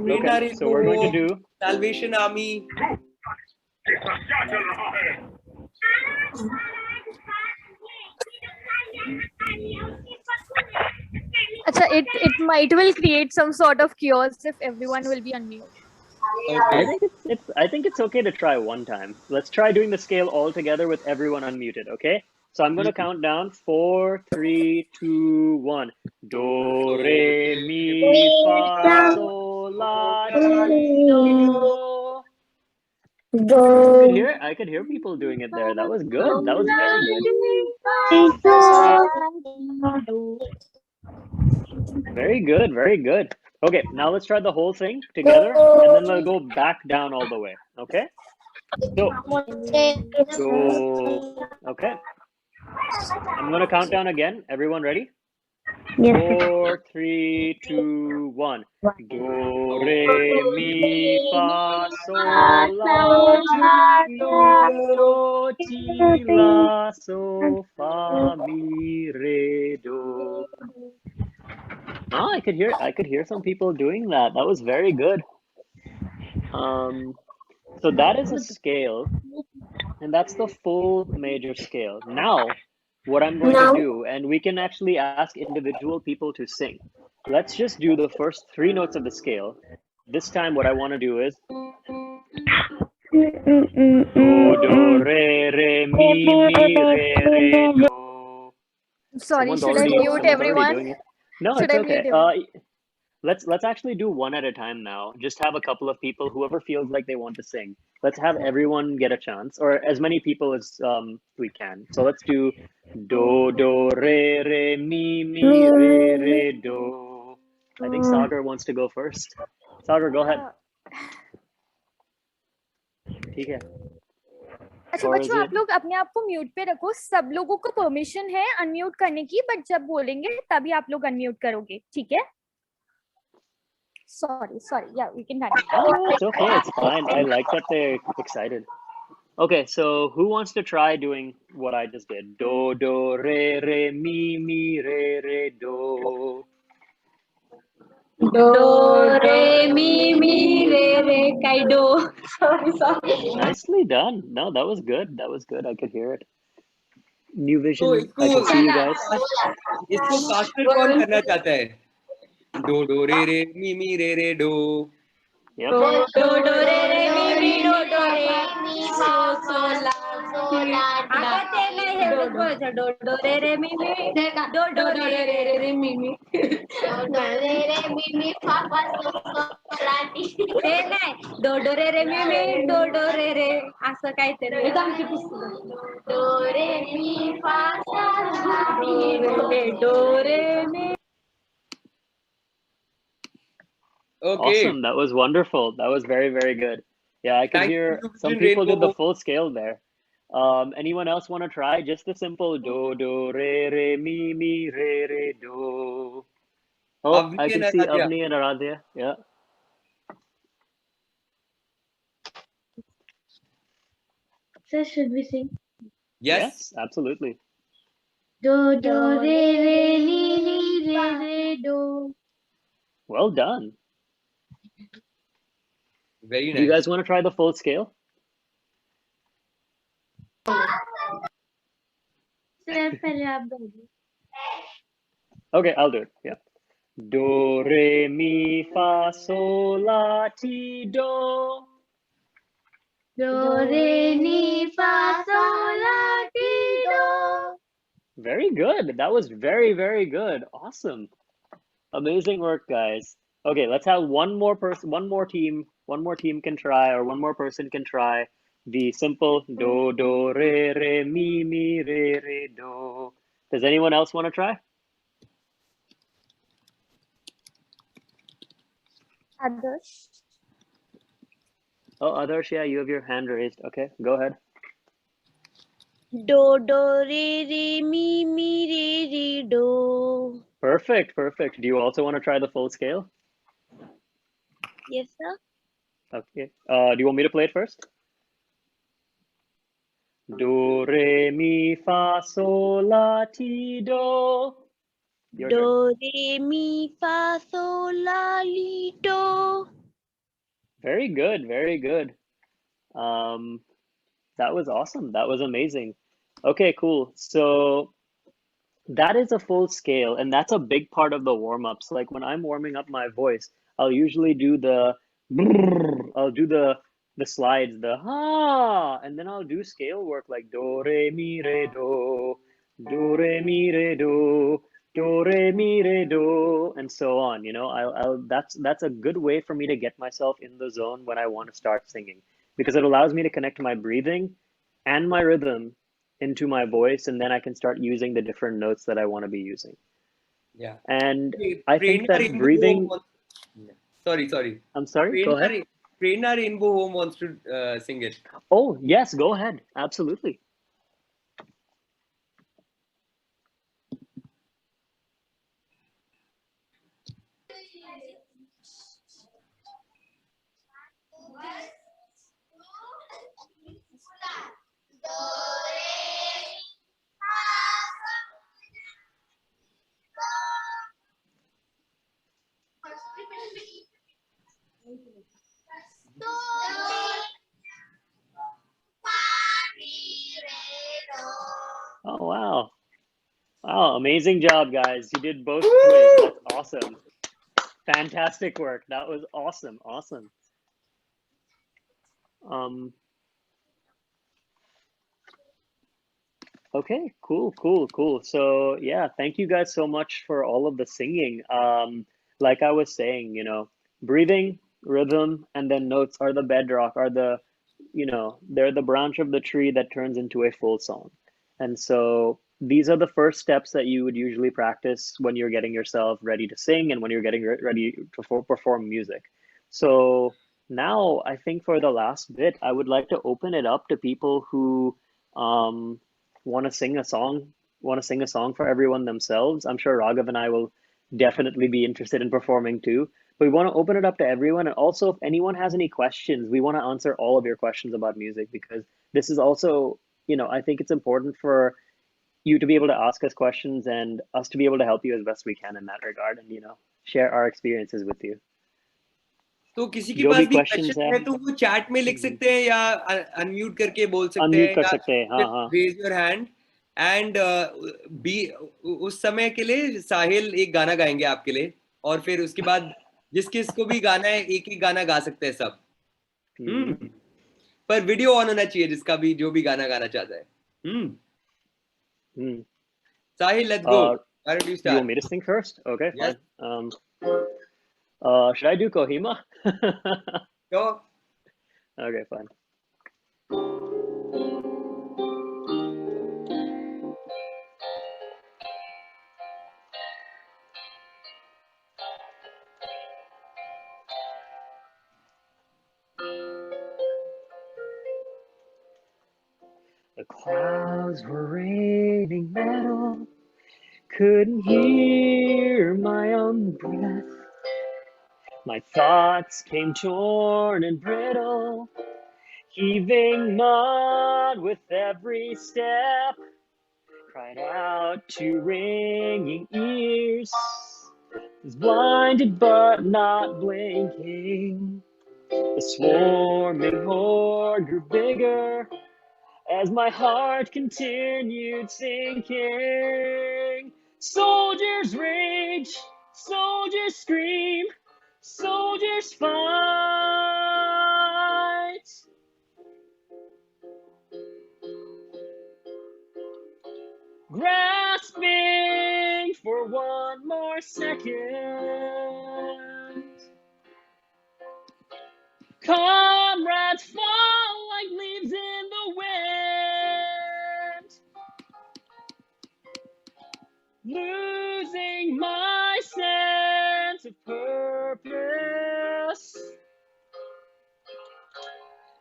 Okay, so we're going to do Salvation Army. Achha, it might will create some sort of chaos if everyone will be unmute. Okay. I think it's okay to try one time. Let's try doing the scale all together with everyone unmuted, okay? So I'm going to count down 4, 3, 2, 1. Do, re, mi, fa, sol, la, ti, do. I could hear people doing it there. That was good. That was very good. Very good. Okay, now let's try the whole thing together, and then we'll go back down all the way. Okay? So, okay. I'm gonna count down again. Everyone ready? Yes. 4, 3, 2, 1. Do, re, mi, fa, sol, la, ti, do, ti, la, so, fa, mi, re, do. Oh, I could hear some people doing that. That was very good. So that is a scale, and that's the full major scale. Now, what I'm going to do, and we can actually ask individual people to sing. Let's just do the first 3 notes of the scale. This time, what I want to do is do, re, mi, re, do. Sorry, should I mute everyone? No, it's okay. Let's actually do one at a time now. Just have a couple of people, whoever feels like they want to sing. Let's have everyone get a chance, or as many people as we can. So let's do do, re, mi, re, do. I think Sagar wants to go first. Sagar, go ahead. ठीक है. अच्छा बच्चों, आप लोग अपने आप को mute पे रखो. सब लोगों को परमिशन है अनम्यूट करने की, बट जब बोलेंगे तभी आप लोग अनम्यूट करोगे, ठीक है? Sorry. Yeah, we can continue. No, it's okay. It's fine. I like that they're excited. Okay, so who wants to try doing what I just did? Do, do, re, mi, re, do. Do, re, mi, re, kai, do. Sorry. Nicely done. No, that was good. That was good. I could hear it. New तो vision. I can see you guys. इसको faster कौन करना चाहता है? Dough dough रे मी रे dough. Yep. Do, re, mi, do, re, mi, so, la, आता ते नाही एवढंच बोलायचं. Do, re, mi, do, re, mi, mi, fa, fa, so, la, ti. ते नाही. Do, re, mi, do, re, असं काहीतरी. Do, re, mi, fa, sol, la, ti, do. Do, re, mi. Okay. Awesome. That was wonderful. That was very, very good. Yeah, I could Thank hear you, some Vision people did the Rainbow. full scale there. Anyone else want to try just the simple do, re, mi, re, do? Oh, Avni I can and see Aradhya. Avni and Aradhya. Yeah. So should we sing? Yes. Absolutely. Do, re, mi, re, do. Well done. Very Do you nice. guys want to try the full scale? Sir, पहले आप बोलिए. Okay, I'll do it. Yeah. Do, re, mi, fa, sol, la, ti, do. Do, re, mi, fa, sol, la, ti, do. Very good. That was very, very good. Awesome. Amazing work, guys. Okay, let's have one more person, one more team can try, or one more person can try the simple do, re, mi, re, do. Does anyone else want to try? Others. Oh, Adarsh, yeah, you have your hand raised. Okay, go ahead. Do, re, mi, re, do. Perfect, perfect. Do you also want to try the full scale? Yes, sir. Okay. Do you want me to play it first? Do, re, mi, fa, sol, la, ti, do. Your turn. Do, re, mi, fa, sol, la, li, do. Very good, very good. That was awesome. That was amazing. Okay, cool. So that is a full scale, and that's a big part of the warm-ups. Like when I'm warming up my voice, I'll usually do the brrr, I'll do the slides, the ha, and then I'll do scale work like do re mi re do re mi re do re mi re do, and so on. You know, I'll that's a good way for me to get myself in the zone when I want to start singing because it allows me to connect my breathing and my rhythm into my voice, and then I can start using the different notes that I want to be using. Yeah. And Okay, I think Prerna that Rainbow breathing, wants- Sorry. I'm sorry, go ahead. Prerna Rainbow Home wants to sing it. Oh, yes, go ahead. Absolutely. Oh, wow. Wow, amazing job, guys. You did both quiz. That's awesome. Fantastic work. That was awesome. Awesome. Okay, cool. So yeah, thank you guys so much for all of the singing. Like I was saying, you know, breathing, rhythm, and then notes are the bedrock, are the, you know, they're the branch of the tree that turns into a full song. And so these are the first steps that you would usually practice when you're getting yourself ready to sing and when you're getting ready to perform music. So now I think for the last bit, I would like to open it up to people who um, want to sing a song for everyone themselves. I'm sure Raghav and I will definitely be interested in performing too. we want to open it up to everyone. And also, if anyone has any questions, we want to answer all of your questions about music, because this is also, I think it's important for you to be able to ask us questions and us to be able to help you as best we can in that regard, and share our experiences with you. तो किसी के जो पास भी भी questions question है तो वो chat में लिख सकते हैं या अनम्यूट करके बोल सकते अनम्यूट हैं कर या सकते हैं, हाँ raise your hand and be उस समय के लिए साहिल एक गाना गाएंगे आपके लिए, और फिर उसके बाद जिस किस को भी गाना है एक एक गाना गा सकते हैं सब। पर वीडियो ऑन होना चाहिए जो भी गाना गाना चाहता है। Sahil, let's go. Why don't you start? You want me to sing first? Okay, yes. Fine. Should I do Kohima? Sure. Okay, fine. The clouds were raining metal, couldn't hear my own breath. My thoughts came torn and brittle, heaving mud with every step. Cried out to ringing ears, was blinded but not blinking. The swarming horde grew bigger as my heart continued sinking. Soldiers rage, soldiers scream, soldiers fight. Grasping for one more second. Comrades fall like leaves in the wind. Losing my sense of purpose.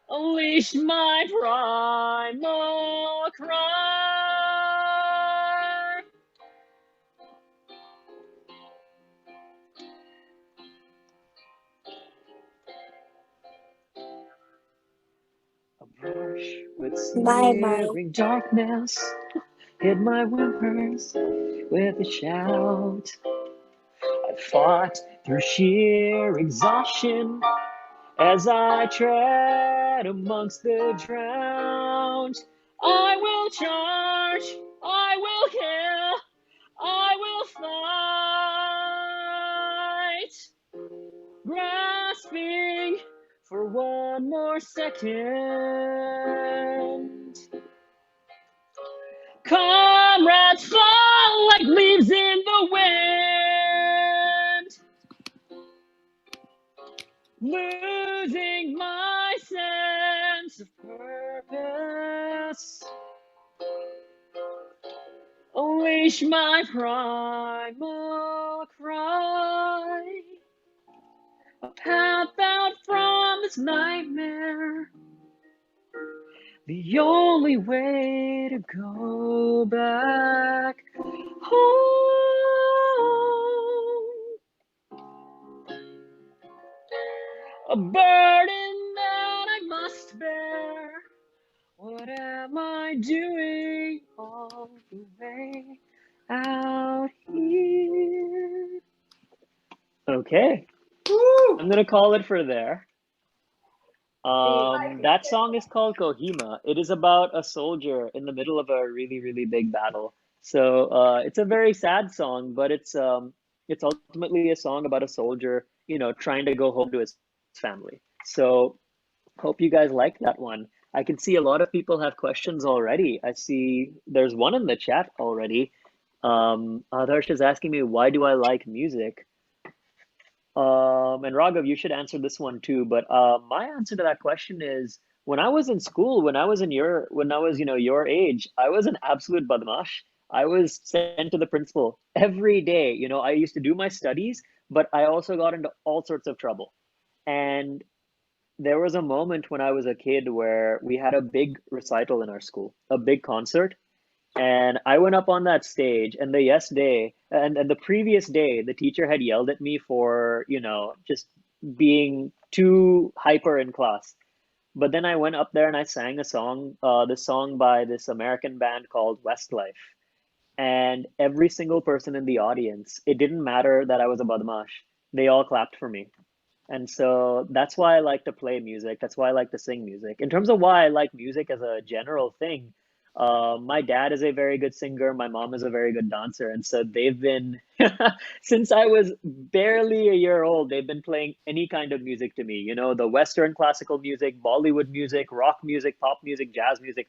Unleash my primal cry. A brush with searing darkness hid my whimpers with a shout. I fought through sheer exhaustion as I tread amongst the drowned. I will charge, I will kill, I will fight. Grasping for one more second. Comrades fall like leaves in the wind. Losing my sense of purpose. Unleash my primal cry. A path out from this nightmare. The only way to go back home. A burden that I must bear. What am I doing all the way out here? Okay. Woo! I'm gonna call it for there. That song is called Kohima. It is about a soldier in the middle of a really, really big battle. So it's a very sad song, but it's ultimately a song about a soldier, trying to go home to his family. So hope you guys like that one. I can see a lot of people have questions already. I see there's one in the chat already. Adarsh is asking me, why do I like music? And Raghav, you should answer this one too. But my answer to that question is, when I was in school, when I was your age, I was an absolute badmash. I was sent to the principal every day. I used to do my studies, but I also got into all sorts of trouble. And there was a moment when I was a kid where we had a big recital in our school, a big concert. And I went up on that stage, and the yes day, and the previous day, the teacher had yelled at me for, just being too hyper in class. But then I went up there and I sang a song, this song by this American band called Westlife. And every single person in the audience, it didn't matter that I was a badmash. They all clapped for me. And so that's why I like to play music. That's why I like to sing music. In terms of why I like music as a general thing, my dad is a very good singer. My mom is a very good dancer. And so they've been, since I was barely a year old, they've been playing any kind of music to me. The Western classical music, Bollywood music, rock music, pop music, jazz music,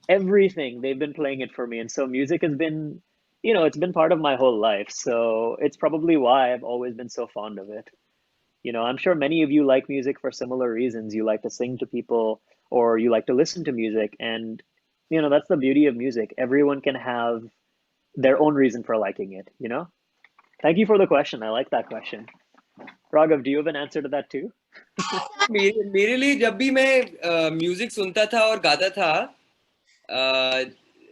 everything. They've been playing it for me. And so music has been, it's been part of my whole life. So it's probably why I've always been so fond of it. I'm sure many of you like music for similar reasons. You like to sing to people or you like to listen to music. And, that's the beauty of music. Everyone can have their own reason for liking it. Thank you for the question. I like that question. Raghav, do you have an answer to that too? मेरे लिए जब भी मैं music सुनता था और गाता था,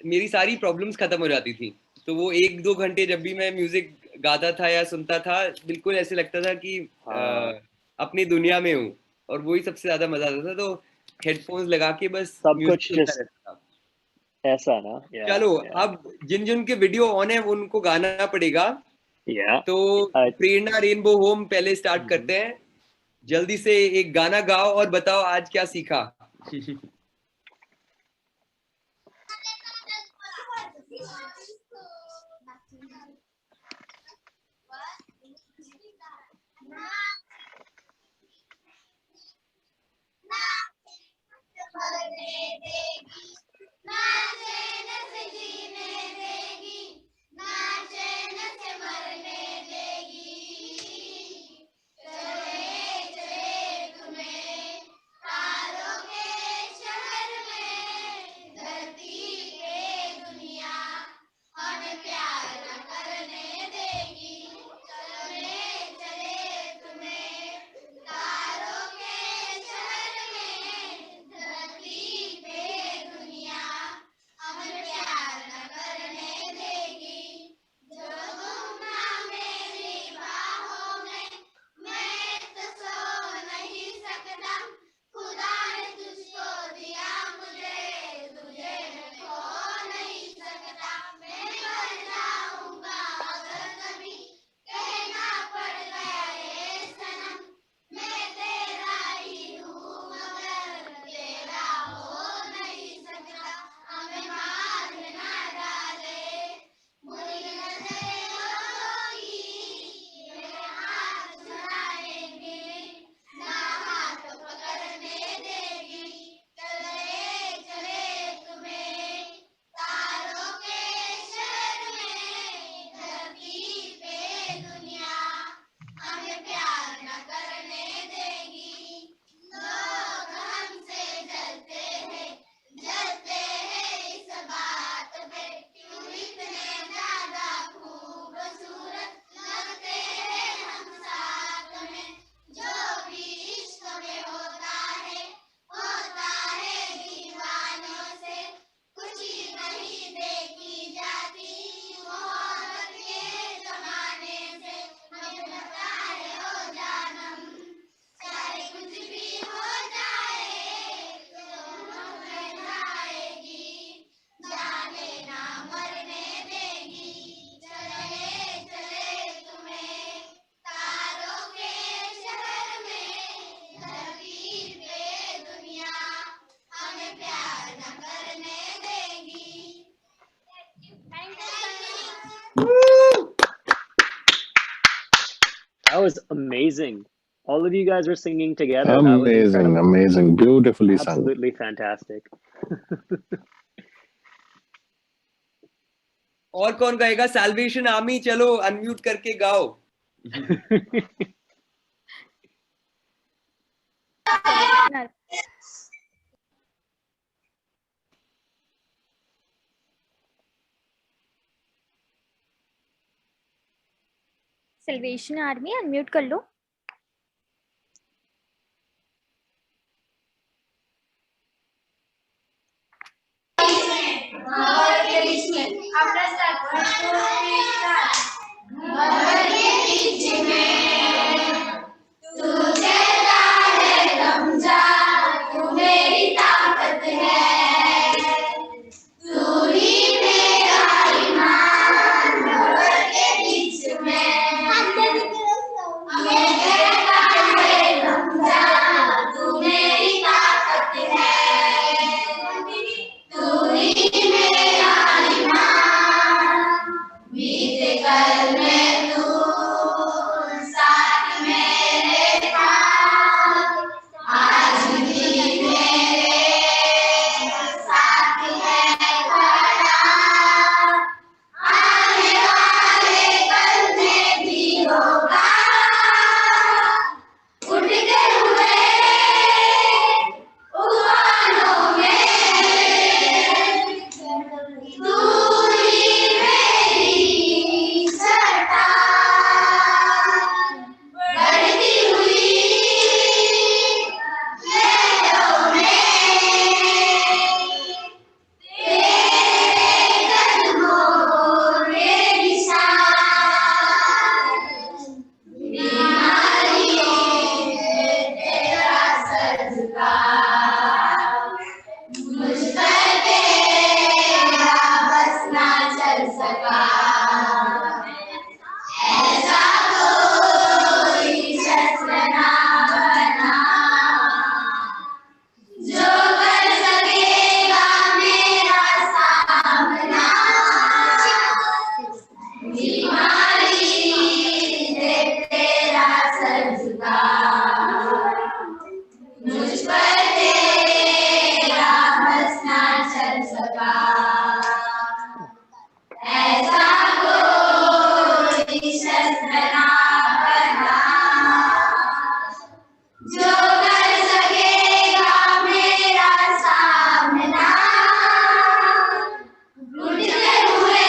मेरी सारी प्रॉब्लम्स खत्म हो जाती थी. तो वो 1-2 घंटे जब भी मैं म्यूजिक गाता था या सुनता था, बिल्कुल ऐसे लगता था कि अपनी दुनिया में हूँ, और वही सबसे ज्यादा मजा आता था. तो हेडफोन्स लगा के बस सब म्यूजिक कुछ सुनता just रहता था. ऐसा ना. चलो, अब जिन के वीडियो ऑन है उनको गाना पड़ेगा. तो प्रेरणा रेनबो होम पहले स्टार्ट करते हैं. जल्दी से एक गाना गाओ और बताओ आज क्या सीखा. That was amazing. All of you guys were singing together. Amazing, amazing, beautifully sung. Absolutely fantastic. और कौन गाएगा? सैल्वेशन आर्मी, चलो अनम्यूट करके गाओ. सल्वेशन आर्मी अनम्यूट कर लो. हमारे देश में सका, मुझ पर तेरा बस ना चल सका, ऐसा कोई शस्त्र ना बना जो कर सकेगा मेरा सामना, बीमारी से तेरा सर झुका, मुझ पर तेरा बस ना चल सका, ऐसा कोई शस्त्र ना बना जो कर सकेगा मेरा सामना, उठते हुए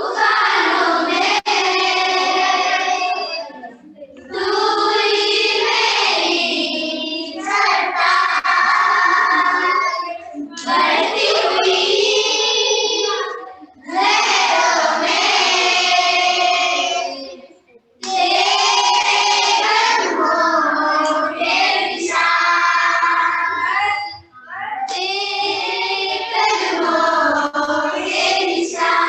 उफानों में दूरी मेरी चढ़ता, बढ़ती हुई लहरों में तेरे कदमों के निशान, तेरे कदमों के निशान।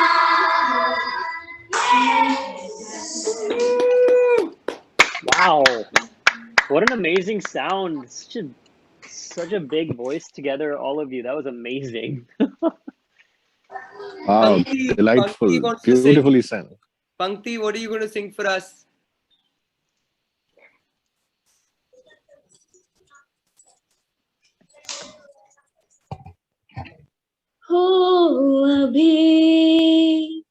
Wow, what an amazing sound. Such a big voice together, all of you. That was amazing. Wow, Pankti delightful. wants to sing. Beautifully sung. Pankti, what are you going to sing for us? हो अभी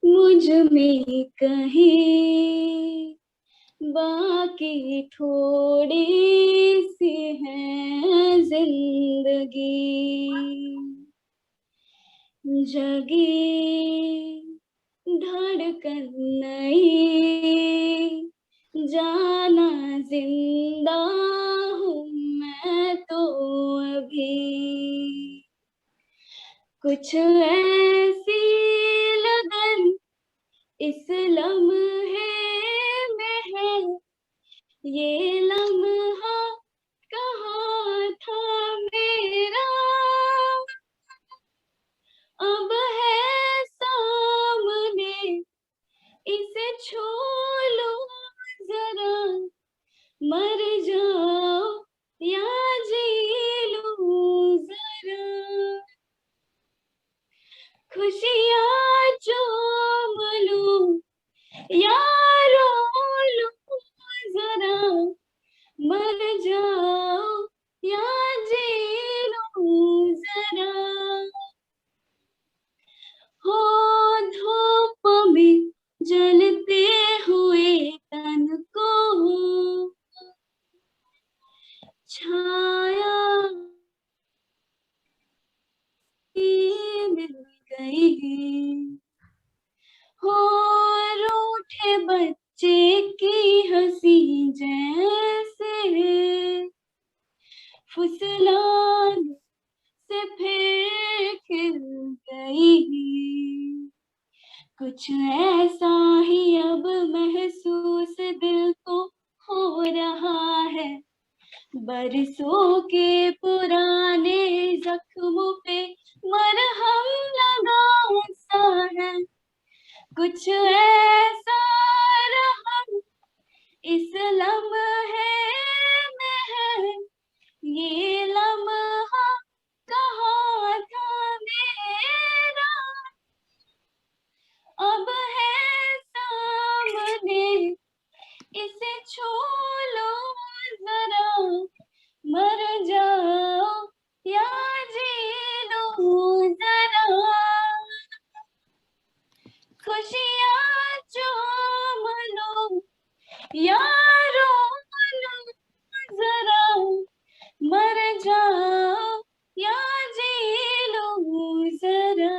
मुझ में कहीं बाकी थोड़ी सी है जिंदगी, जगी धड़कन नहीं, जाना जिंदा हूँ मैं तो अभी, कुछ ऐसी लगन इस लम्हे में है, ये लम्हा कहाँ था मेरा, अब है सामने इसे छू लो जरा, मर जाओ या जी लूं जरा, खुशियाँ चूम लूं या रो लूं जरा, मर जाओ या जी लूं जरा, हो धूप में जलते हुए तन को छाया मिल गई, हो रूठे बच्चे की हंसी जैसे फुसलान से फिर खिल गई, कुछ ऐसा ही अब महसूस दिल को हो रहा है, बरसों के पुराने जख्मों पे मरहम लगा सा है, कुछ ऐसा रहम इस लम्हे में है, ये लम्हा कहाँ था मेरा, अब है सामने इसे छू लो जरा, मर जाओ या जी लो जरा, खुशियाँ चूम लो या रो लो जरा, मर जाओ या जी लो जरा।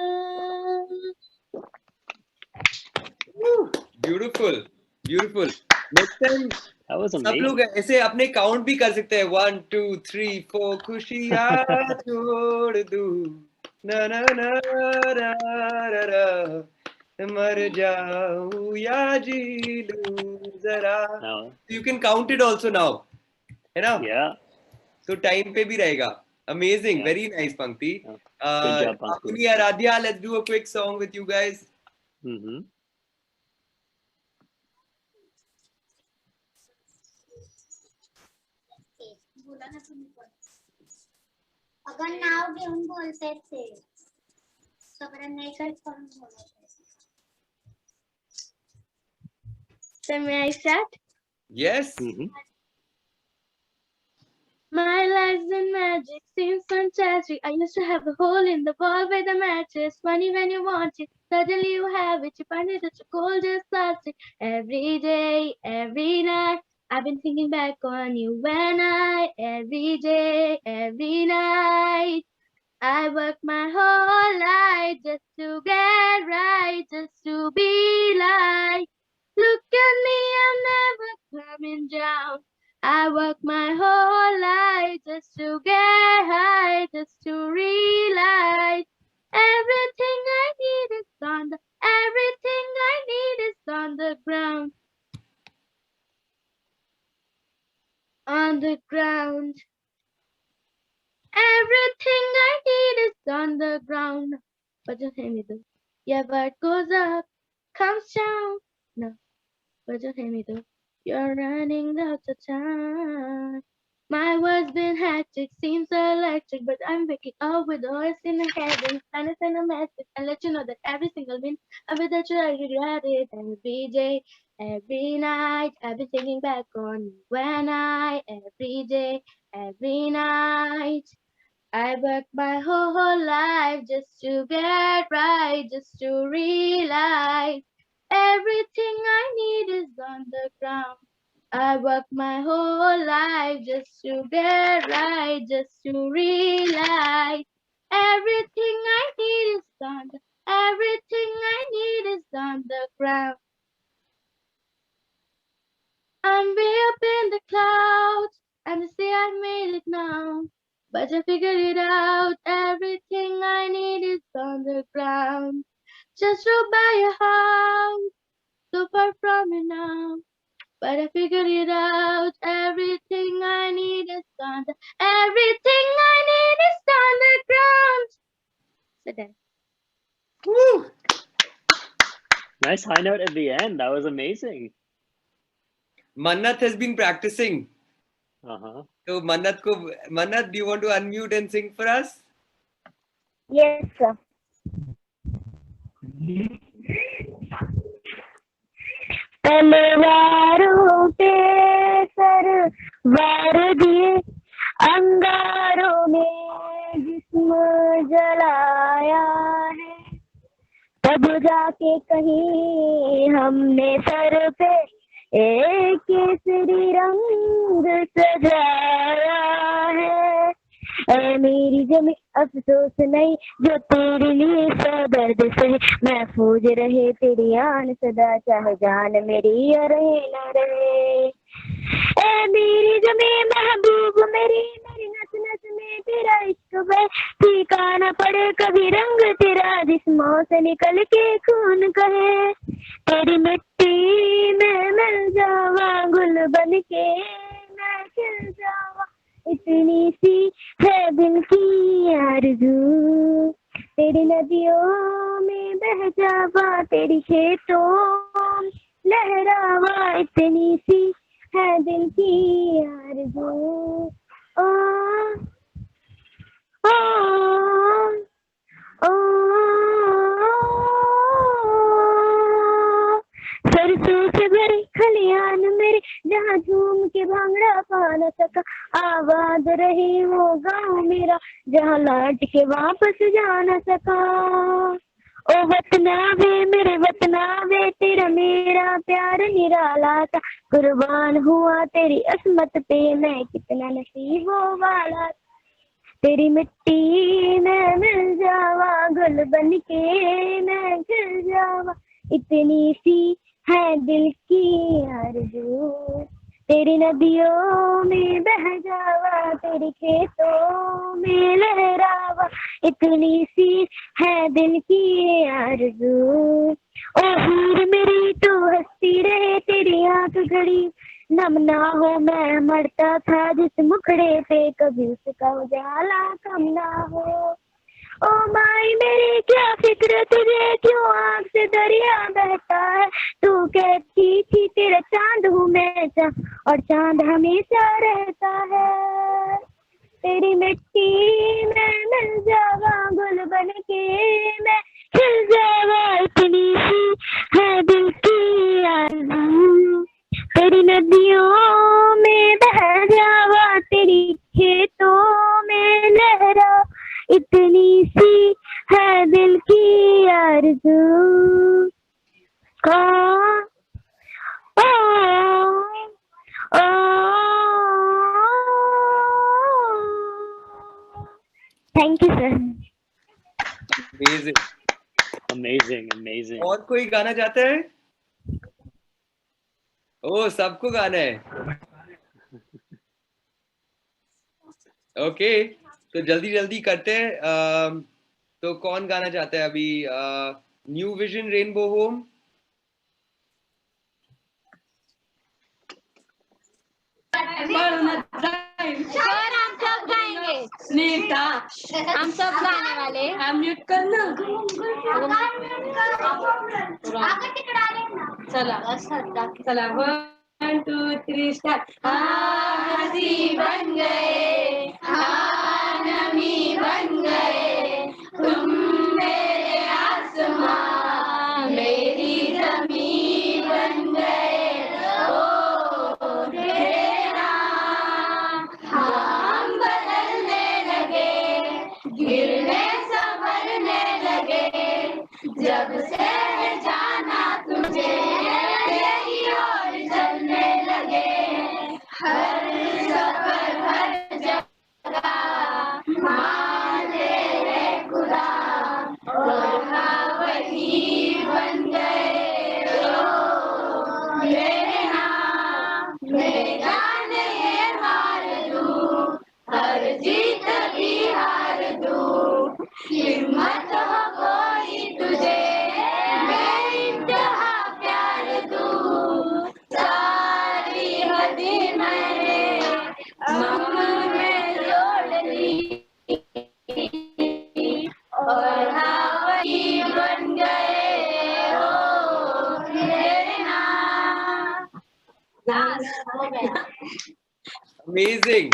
Beautiful, beautiful. Next time That was सब amazing. लोग ऐसे अपने काउंट भी कर सकते हैं, 1 2 3 4, खुशियाँ छोड़ दूँ ना ना ना रा रा रा, मर जाऊँ या जी लूं जरा. No. You can count it also now. है ना? Yeah. तो टाइम पे भी रहेगा. Amazing, Yeah. very nice, Pankti. Good job, Pankti. Apuni Aradhya, let's do a quick song with you guys. अगर नाव घेऊन बोलते थे सगळं नाही करून बोलते. So may I start? Yes. My life's in magic, seems fantastic. I used to have a hole in the wall with a mattress. Funny when you want it, suddenly you have it. You find it at your cold just plastic. Every day, every night, I've been thinking back on you every day, every night. I worked my whole life just to get right, just to be like. Look at me, I'm never coming down. I worked my whole life just to get high, just to realize everything I need is on the, everything I need is on the ground. On the ground. Everything I need is on the ground. But just hear me though. Yeah, what goes up comes down. No, but just hear me though. You're running out of time. My world's been hectic, seems electric, but I'm waking up with a horse in the head and trying to send a message and let you know that every single minute of it that you I regret it. Every day, every night, I've been thinking back on you every day, every night. I worked my whole life just to get right, just to realize everything I need is on the ground. I worked my whole life just to get right, just to realize everything I need is on the, everything I need is on the ground. I'm way up in the clouds, and they say I've made it now. But I figured it out, everything I need is on the ground. Just drove by your house, so far from it now. But I figured it out, everything I need is on the, everything I need is on the ground. So then. Woo! Nice high note at the end. That was amazing. Mannat has been practicing. So Mannat, do you want to unmute and sing for us? Yes, sir. तलवारों पे sir वार दिए अंगारों में जिस्म जलाया है तब जाके कहीं हमने सर पे एक केसरी रंग सजाया है ऐ मेरी जमी अफसोस नहीं जो तेरे लिए सौ दर्द से महफूज रहे तेरी आन सदा चाहे जान मेरी रहे न रहे ऐ मेरी जमी महबूब मेरी मेरी नस नस में तेरा इश्क बहे फीका न पड़े कभी रंग तेरा जिस्मों से निकल के खून कहे तेरी मिट्टी में मिल जावा गुल बन के मैं खिल जावा इतनी सी है दिल की आरज़ू तेरी नदियों में बह जावा तेरी खेतों लहरावा इतनी सी है दिल की आरज़ू ओ ओ ओ सरसों से भरे खलियान मेरे जहाँ झूम के भांगड़ा पा न सका आबाद रहे वो गाँव मेरा जहाँ लौट के वापस जा न सका ओ वतना वे मेरे वतना वे तेरा मेरा प्यार निराला था कुर्बान हुआ तेरी असमत पे मैं कितना नसीबों वाला तेरी मिट्टी में मिल जावा गुल बन के मैं खिल जावा इतनी सी है दिल की आरज़ू तेरी नदियों में बह जावा तेरे खेतों में लहरावा इतनी सी है दिल की आरज़ू ओ हीर मेरी तो हंसती रहे तेरी आंख घड़ी नम ना हो मैं मरता था जिस मुखड़े पे, कभी उसका उजाला कम ना हो। ओ माई मेरी क्या फिक्र तुझे, क्यों आँख से दरिया बहता है। तू कहती थी तेरा चांद हूँ मैं, और चांद हमेशा रहता है। तेरी मिट्टी में मिल जावा गुल बन के, मैं खिल जावा, इतनी सी है दिल की आरज़ू। तेरी नदियों में बह जावा, तेरी खेतों में लहरा, इतनी सी है दिल की आरज़ू। Thank you sir. Amazing. Amazing, amazing. और कोई गाना चाहता है? ओ सबको गाना है। ओके तो जल्दी जल्दी करते हैं। तो कौन गाना चाहता है अभी? New vision rainbow home. हम सब गाएंगे। नीता हम सब गाने वाले। हम म्यूट करना। चला 1 2 3 स्टार्ट। हंसी बन गए, नमी बन गए, तुम मेरे आसमां मेरी ज़मीं बन गए। ओ तेरा हम बदलने लगे, गिरने संभलने लगे, जब से जाना तुझे तेरी ओर चलने लगे। हर सफर हर जगह मानते हैं खुदा, और हाँ वही बन गए। ओ मेरे नाम मैं जाने ये हार दूं, हर जीत भी हार दूं, हिम्मत हो कोई तुझे मैं इंतहा प्यार दूं। सारी हदी मैंने अमन में जोड़ ली, और हाँ वही बन गए। ओ मेरे नाम। अमेजिंग।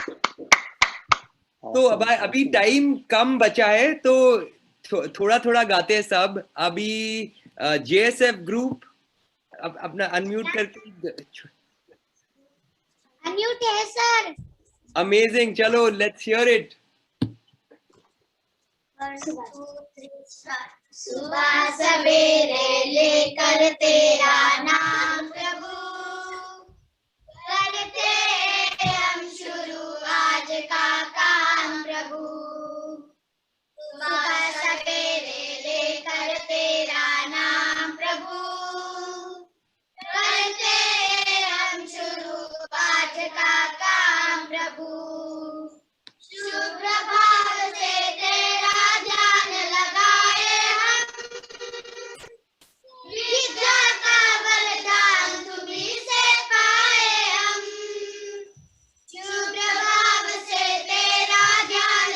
तो अभी टाइम कम बचा है तो थोड़ा थोड़ा गाते हैं सब। अभी जेएसएफ ग्रुप अपना अनम्यूट करके। अनम्यूट है सर। अमेजिंग, चलो लेट्स हियर इट। सुबह सवेरे लेकर तेरा नाम प्रभु, करते हम शुरू आज का काम प्रभु। सुबह सवेरे लेकर तेरा नाम प्रभु, करते हम शुरू आज का काम प्रभु। शुभ भाव से तेरा ध्यान लगाए हम, विद्या का वरदान तुम्हीं से पाए हम। शुभ भाव से तेरा ध्यान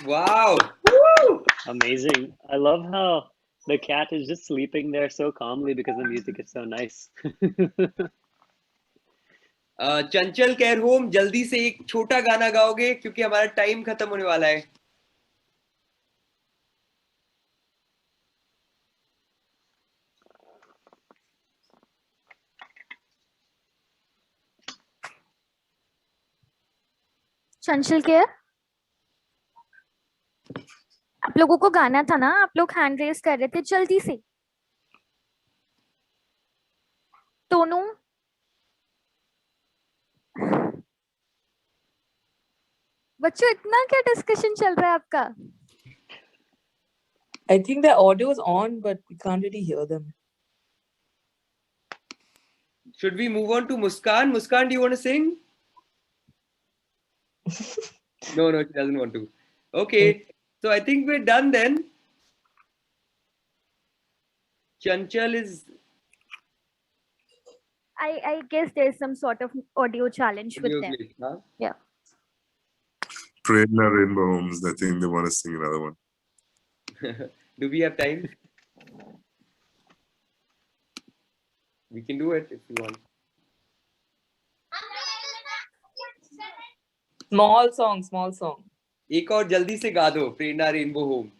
Wow. Woo! Amazing. I love how the cat is just sleeping there so calmly because the music is so nice. Chanchal care home, जल्दी से एक छोटा गाना गाओगे क्योंकि हमारा टाइम खत्म होने वाला है. चंचल केयर, आप लोगों को गाना था ना, आप लोग हैंड रेस कर रहे थे, जल्दी से. टोनू, बच्चों इतना क्या डिस्कशन चल रहा है आपका? I think the audio is on, but we can't really hear them. Should we move on to Muskan? Muskan, do you want to sing? No, she doesn't want to. Okay, so I think we're done then. Chanchal is... I guess there's some sort of audio challenge with them. glitch, huh? Yeah. Prerna Rainbow Homes, I think they want to sing another one. Do we have time? We can do it if you want. Small song, small song. एक और जल्दी से गा दो, प्रेरणा rainbow home.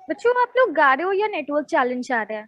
बच्चों आप लोग गा रहे हो या नेटवर्क चैलेंज आ रहा है?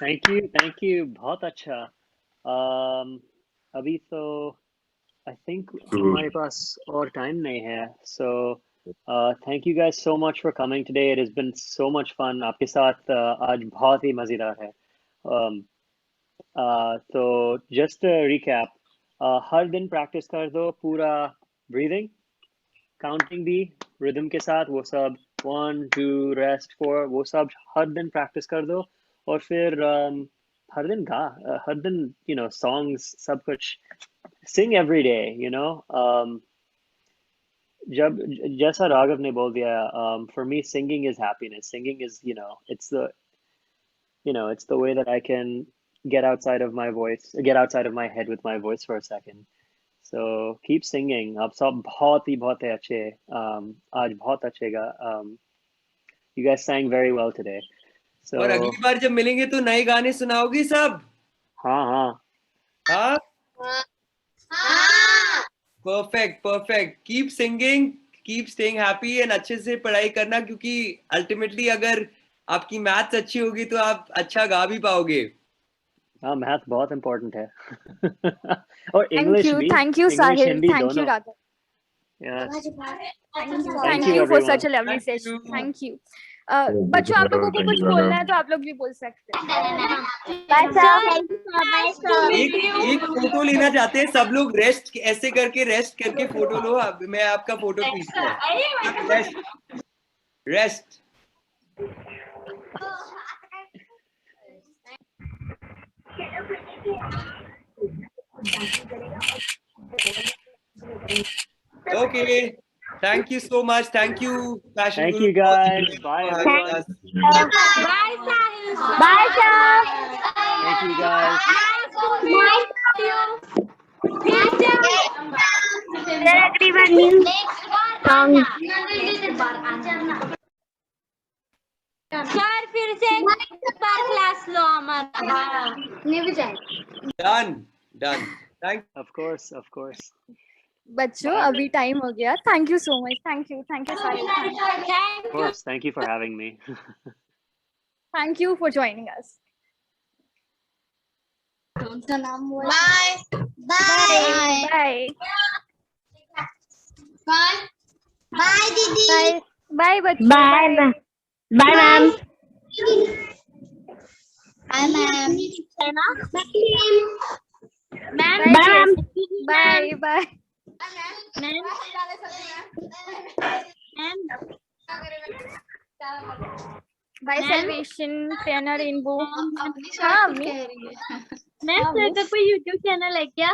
Thank you. बहुत अच्छा. अभी तो I think हमारे पास और time नहीं है. So thank you guys so much for coming today. It has been so much fun. आपके साथ आज बहुत ही मजेदार है. So just to recap, हर दिन practice कर दो पूरा breathing, counting भी rhythm के साथ, वो सब 1 2 rest 4 वो सब हर दिन practice कर दो. और फिर हर दिन गा, हर दिन songs सब कुछ, sing every day, जब जैसा राघव ने बोल दिया, for me singing is happiness. Singing is it's the way that I can get outside of my voice, get outside of my head with my voice for a second. So keep singing. आप सब बहुत ही अच्छे. आज बहुत अच्छे गा. You guys sang very well today. So और अगली बार जब मिलेंगे तो नए गाने सुनाओगी सब? हाँ. हाँ? Perfect. Keep singing, keep staying happy and अच्छे से पढ़ाई करना, क्योंकि ultimately अगर आपकी मैथ्स अच्छी होगी तो आप अच्छा गा भी पाओगे. हाँ, मैथ बहुत important है. और इंग्लिश भी. Thank you, English Sahil. Hindi Thank you, दोनों. Radha. Yes. Thank you for such a lovely Thank session. you. Thank you. बच्चों, आप लोगों को Thank कुछ you, बोलना Radha. है तो आप लोग भी बोल सकते हैं. Bye sir. Thank you sir. Bye sir. एक फोटो लेना चाहते हैं सब लोग. रेस्ट ऐसे करके, रेस्ट करके फोटो लो. मैं आपका फोटो खींचता हूँ. Rest. Okay. Thank you so much. Thank you, Passion Thank Guru. you guys. Bye everyone. Bye, Sahil. Bye sir. Thank you guys. Everyone new song. Sir फिर से एक बार क्लास लो हमारा. Done. Thank Of course. बच्चों, Bye, अभी time हो गया. Thank you so much. Thank you, Sahil. Of course. Thank you for having me. Thank you for joining us. Bye. Bye. Bye, Didi. Bye, बच्चों. Bye ma'am. Bye ma'am. Bye, ma'am. Bye, Bye ma'am. Bye. Bye, Salvation, Fiona, Rainbow. हाँ, ma'am sir का कोई YouTube channel है क्या?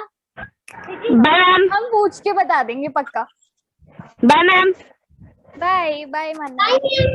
Bye ma'am. हम पूछ के बता देंगे पक्का. Bye ma'am. Bye, Manna. Thank you.